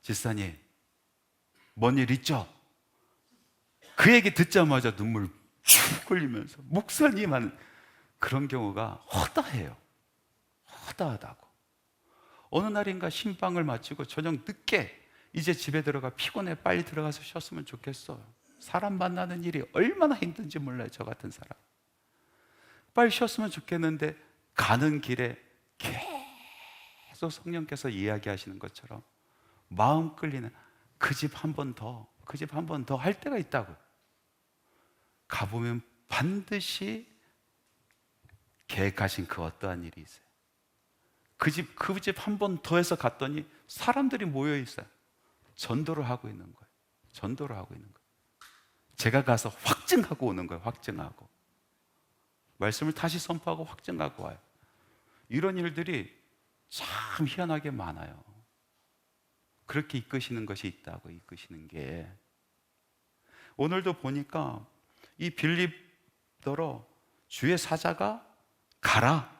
A: 집사님, 뭔 일 있죠? 그 얘기 듣자마자 눈물 쭉 흘리면서, 목사님은 그런 경우가 허다해요. 허다하다고. 어느 날인가 신방을 마치고 저녁 늦게 이제 집에 들어가 피곤해, 빨리 들어가서 쉬었으면 좋겠어요. 사람 만나는 일이 얼마나 힘든지 몰라요. 저 같은 사람 빨리 쉬었으면 좋겠는데 가는 길에 계속 성령께서 이야기하시는 것처럼 마음 끌리는 그 집 한 번 더, 그 집 한 번 더 할 때가 있다고. 가보면 반드시 계획하신 그 어떠한 일이 있어요. 그 집 한 번 더 해서 갔더니 사람들이 모여 있어요. 전도를 하고 있는 거예요. 전도를 하고 있는 거예요. 제가 가서 확증하고 오는 거예요. 확증하고. 말씀을 다시 선포하고 확증하고 와요. 이런 일들이 참 희한하게 많아요. 그렇게 이끄시는 것이 있다고, 이끄시는 게. 오늘도 보니까 이 빌립더러 주의 사자가 가라,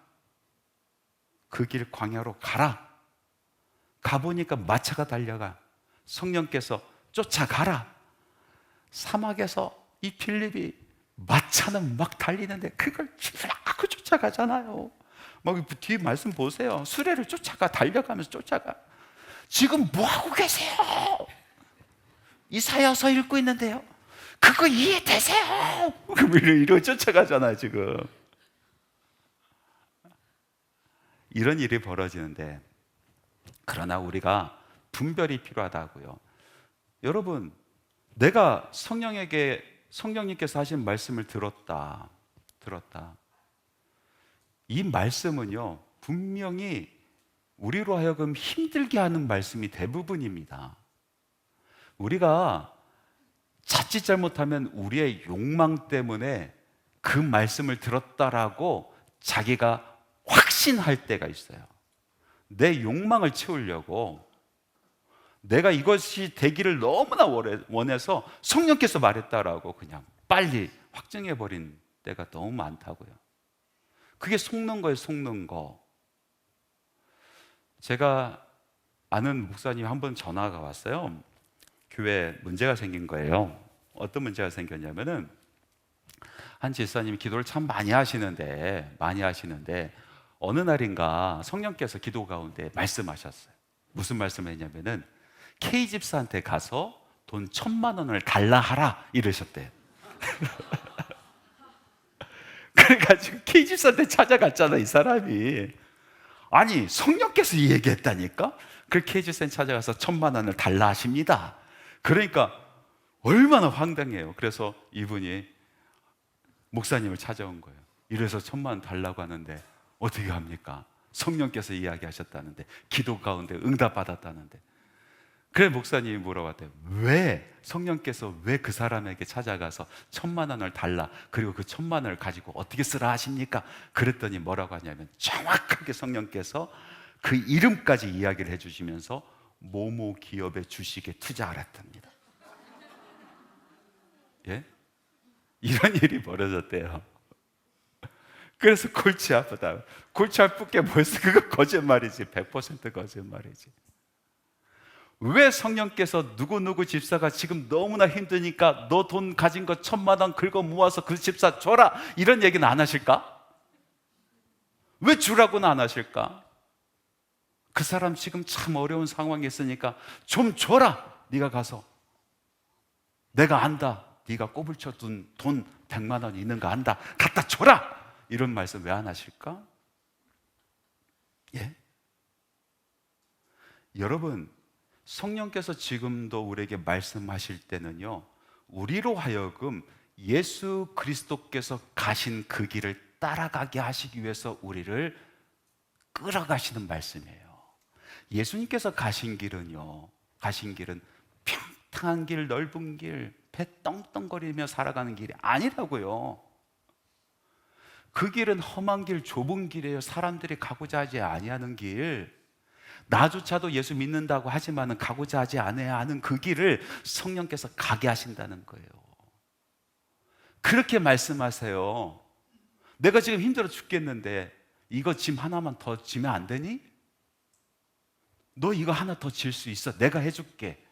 A: 그 길 광야로 가라. 가보니까 마차가 달려가. 성령께서 쫓아가라. 사막에서 이 빌립이 마차는 막 달리는데 그걸 막 쫓아가잖아요. 막 뒤에 말씀 보세요. 수레를 쫓아가, 달려가면서 쫓아가. 지금 뭐 하고 계세요? 이사야서 읽고 있는데요. 그거 이해되세요? 이러고 쫓아가잖아요, 지금. 이런 일이 벌어지는데, 그러나 우리가 분별이 필요하다고요. 여러분, 내가 성령님께서 하신 말씀을 들었다. 이 말씀은요, 분명히 우리로 하여금 힘들게 하는 말씀이 대부분입니다. 우리가 자칫 잘못하면 우리의 욕망 때문에 그 말씀을 들었다라고 자기가 확신할 때가 있어요. 내 욕망을 채우려고 내가 이것이 되기를 너무나 원해서 성령께서 말했다라고 그냥 빨리 확증해버린 때가 너무 많다고요. 그게 속는 거예요, 속는 거. 제가 아는 목사님 한 번 전화가 왔어요. 교회에 문제가 생긴 거예요. 어떤 문제가 생겼냐면은 한 집사님이 기도를 참 많이 하시는데 어느 날인가 성령께서 기도 가운데 말씀하셨어요. 무슨 말씀을 했냐면은 K집사한테 가서 돈 1,000만 원을 달라 하라 이러셨대요. 그래가지고 K집사한테 찾아갔잖아, 이 사람이. 아니, 성령께서 이 얘기했다니까? 그 K집사한테 찾아가서 1,000만 원을 달라 하십니다. 그러니까 얼마나 황당해요. 그래서 이분이 목사님을 찾아온 거예요. 이래서 1,000만 원 달라고 하는데 어떻게 합니까? 성령께서 이야기하셨다는데, 기도 가운데 응답받았다는데. 그래 목사님이 물어봤대요. 왜 성령께서 왜 그 사람에게 찾아가서 1,000만 원을 달라, 그리고 그 1,000만 원을 가지고 어떻게 쓰라 하십니까? 그랬더니 뭐라고 하냐면 정확하게 성령께서 그 이름까지 이야기를 해주시면서 모모 기업의 주식에 투자하랬답니다. 예? 이런 일이 벌어졌대요. 그래서 골치 아프다. 골치 아플 게 뭐였어? 그거 거짓말이지. 100% 거짓말이지. 왜 성령께서 누구누구 집사가 지금 너무나 힘드니까 너 돈 가진 거 1,000만 원 긁어 모아서 그 집사 줘라, 이런 얘기는 안 하실까? 왜 주라고는 안 하실까? 그 사람 지금 참 어려운 상황에 있으니까 좀 줘라. 네가 가서, 내가 안다, 네가 꼬불 쳐둔 돈 100만 원 있는 거 안다, 갖다 줘라. 이런 말씀 왜 안 하실까? 예? 여러분, 성령께서 지금도 우리에게 말씀하실 때는요, 우리로 하여금 예수 그리스도께서 가신 그 길을 따라가게 하시기 위해서 우리를 끌어가시는 말씀이에요. 예수님께서 가신 길은 평탄한 길, 넓은 길, 배 떵떵거리며 살아가는 길이 아니라고요. 그 길은 험한 길, 좁은 길이에요. 사람들이 가고자 하지 아니하는 길. 나조차도 예수 믿는다고 하지만 가고자 하지 않아야 하는 그 길을 성령께서 가게 하신다는 거예요. 그렇게 말씀하세요. 내가 지금 힘들어 죽겠는데 이거 짐 하나만 더 지면 안 되니? 너 이거 하나 더 질 수 있어, 내가 해줄게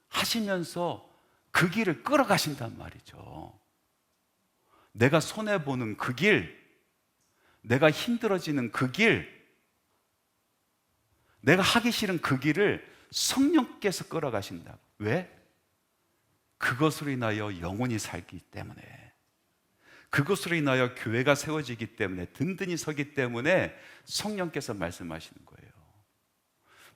A: 하시면서 그 길을 끌어가신단 말이죠. 내가 손해보는 그 길, 내가 힘들어지는 그 길, 내가 하기 싫은 그 길을 성령께서 끌어가신다. 왜? 그것으로 인하여 영혼이 살기 때문에, 그것으로 인하여 교회가 세워지기 때문에, 든든히 서기 때문에 성령께서 말씀하시는 거예요.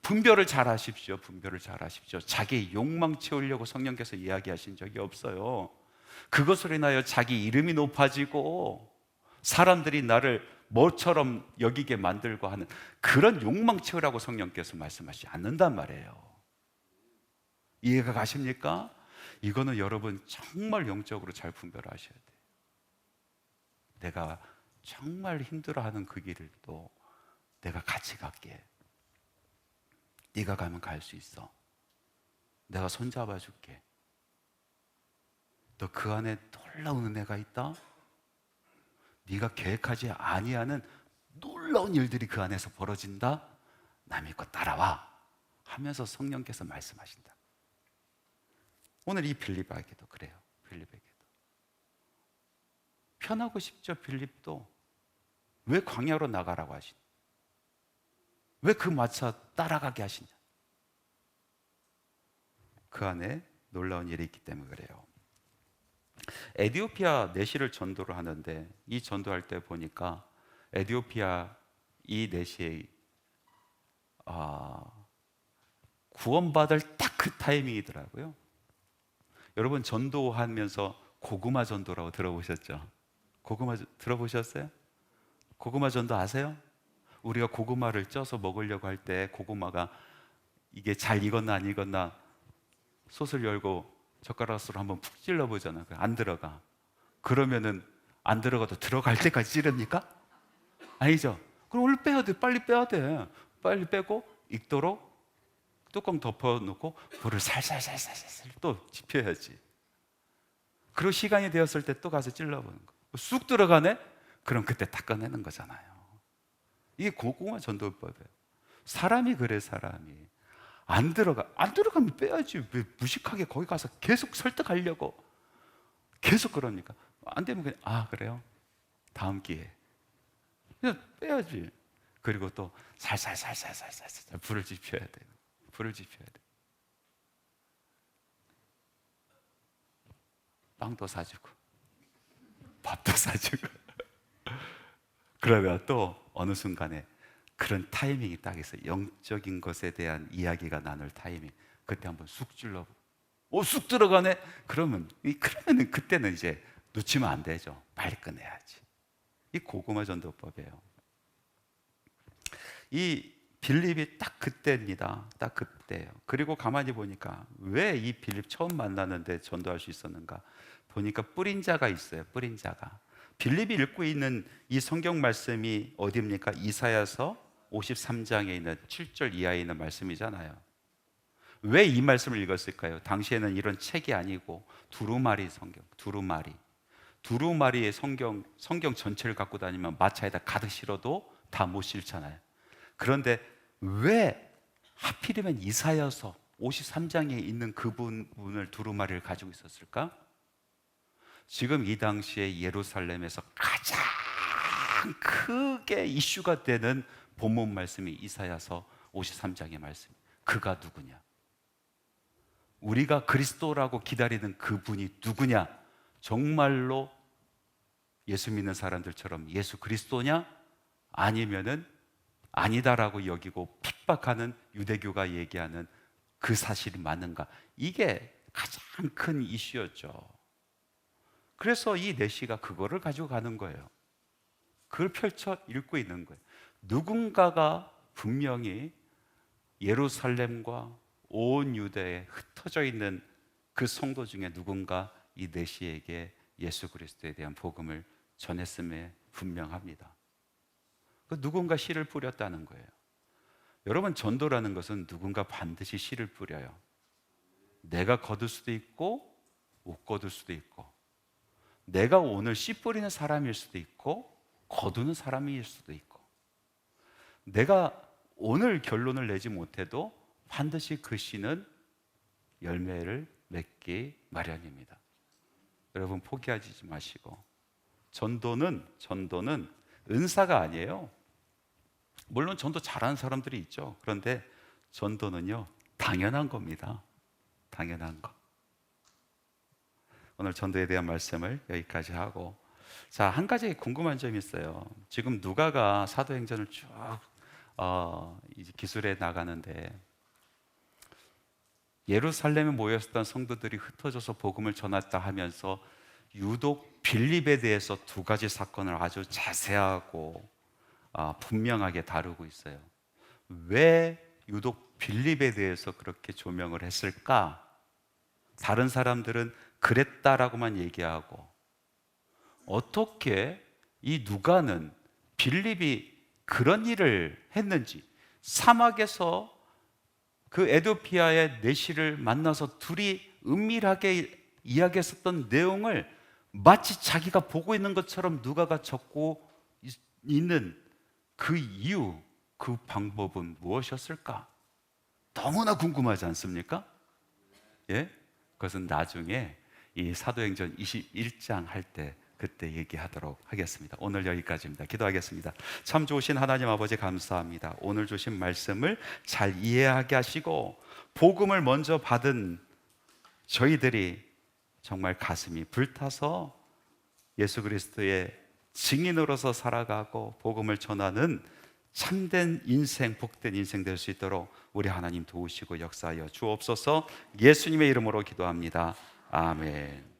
A: 분별을 잘 하십시오. 분별을 잘 하십시오. 자기 욕망 채우려고 성령께서 이야기하신 적이 없어요. 그것으로 인하여 자기 이름이 높아지고 사람들이 나를 뭐처럼 여기게 만들고 하는 그런 욕망 채우라고 성령께서 말씀하시지 않는단 말이에요. 이해가 가십니까? 이거는 여러분 정말 영적으로 잘 분별하셔야 돼요. 내가 정말 힘들어하는 그 길을 또 내가 같이 갈게. 네가 가면 갈 수 있어. 내가 손잡아 줄게. 너 그 안에 놀라운 은혜가 있다. 네가 계획하지 아니하는 놀라운 일들이 그 안에서 벌어진다. 나 믿고 따라와 하면서 성령께서 말씀하신다. 오늘 이 빌립에게도 그래요. 빌립에게도 편하고 싶죠. 빌립도 왜 광야로 나가라고 하시냐, 왜 그 마차 따라가게 하시냐. 그 안에 놀라운 일이 있기 때문에 그래요. 에티오피아 내시를 전도를 하는데, 이 전도할 때 보니까 에티오피아 이 내시에 구원받을 딱 그 타이밍이더라고요. 여러분, 전도하면서 고구마 전도라고 들어보셨죠? 고구마 들어보셨어요? 고구마 전도 아세요? 우리가 고구마를 쪄서 먹으려고 할 때 고구마가 이게 잘 익었나 안 익었나 솥을 열고 젓가락으로 한번 푹 찔러보잖아. 안 들어가. 그러면은 안 들어가도 들어갈 때까지 찌릅니까? 아니죠. 그럼 얼른 빼야 돼. 빨리 빼야 돼. 빨리 빼고 익도록 뚜껑 덮어놓고 불을 살살살살살 또 지펴야지. 그리고 시간이 되었을 때 또 가서 찔러보는 거. 쑥 들어가네? 그럼 그때 딱 꺼내는 거잖아요. 이게 고구마 전도법이에요. 사람이 그래. 사람이 안 들어가면 빼야지. 왜 무식하게 거기 가서 계속 설득하려고 계속 그러니까 안 되면 그냥 그래요, 다음 기회. 그냥 빼야지. 그리고 또 살살살살살살 불을 지펴야 돼요. 불을 지펴야 돼. 빵도 사주고 밥도 사주고 그러면 또 어느 순간에 그런 타이밍이 딱 있어요. 영적인 것에 대한 이야기가 나눌 타이밍. 그때 한번 쑥 찔러. 쑥 들어가네. 그러면은 그때는 이제 놓치면 안 되죠. 빨리 끝내야지. 이 고구마 전도법이에요. 이 빌립이 딱 그때입니다. 딱 그때예요. 그리고 가만히 보니까 왜 이 빌립 처음 만나는데 전도할 수 있었는가? 보니까 뿌린 자가 있어요. 뿌린 자가. 빌립이 읽고 있는 이 성경 말씀이 어디입니까? 이사야서 53장에 있는 7절 이하에 있는 말씀이잖아요. 왜 이 말씀을 읽었을까요? 당시에는 이런 책이 아니고 두루마리 성경, 두루마리의 성경 전체를 갖고 다니면 마차에다 가득 실어도 다 못 실잖아요. 그런데 왜 하필이면 이사야서 53장에 있는 그 부분을 두루마리를 가지고 있었을까? 지금 이 당시에 예루살렘에서 가장 크게 이슈가 되는 본문 말씀이 이사야서 53장의 말씀. 그가 누구냐? 우리가 그리스도라고 기다리는 그분이 누구냐? 정말로 예수 믿는 사람들처럼 예수 그리스도냐? 아니면은 아니다라고 여기고 핍박하는 유대교가 얘기하는 그 사실이 맞는가? 이게 가장 큰 이슈였죠. 그래서 이 내시가 그거를 가지고 가는 거예요. 그걸 펼쳐 읽고 있는 거예요. 누군가가 분명히 예루살렘과 온 유대에 흩어져 있는 그 성도 중에 누군가 이 내시에게 예수 그리스도에 대한 복음을 전했음에 분명합니다. 그 누군가 씨를 뿌렸다는 거예요. 여러분, 전도라는 것은 누군가 반드시 씨를 뿌려요. 내가 거둘 수도 있고 못 거둘 수도 있고, 내가 오늘 씨 뿌리는 사람일 수도 있고 거두는 사람일 수도 있고, 내가 오늘 결론을 내지 못해도 반드시 그 씨는 열매를 맺기 마련입니다. 여러분, 포기하지 마시고, 전도는 은사가 아니에요. 물론 전도 잘하는 사람들이 있죠. 그런데 전도는요, 당연한 겁니다. 당연한 거. 오늘 전도에 대한 말씀을 여기까지 하고, 자, 한 가지 궁금한 점이 있어요. 지금 누가가 사도행전을 쭉 이제 기술해 나가는데, 예루살렘에 모였던 성도들이 흩어져서 복음을 전했다 하면서 유독 빌립에 대해서 두 가지 사건을 아주 자세하고 분명하게 다루고 있어요. 왜 유독 빌립에 대해서 그렇게 조명을 했을까? 다른 사람들은 그랬다라고만 얘기하고, 어떻게 이 누가는 빌립이 그런 일을 했는지, 사막에서 그 에도피아의 내시를 만나서 둘이 은밀하게 이야기했었던 내용을 마치 자기가 보고 있는 것처럼 누가가 적고 있는 그 이유, 그 방법은 무엇이었을까? 너무나 궁금하지 않습니까? 예? 그것은 나중에 이 사도행전 21장 할 때 그때 얘기하도록 하겠습니다. 오늘 여기까지입니다. 기도하겠습니다. 참 좋으신 하나님 아버지, 감사합니다. 오늘 주신 말씀을 잘 이해하게 하시고 복음을 먼저 받은 저희들이 정말 가슴이 불타서 예수 그리스도의 증인으로서 살아가고 복음을 전하는 참된 인생, 복된 인생 될 수 있도록 우리 하나님 도우시고 역사하여 주옵소서. 예수님의 이름으로 기도합니다. 아멘.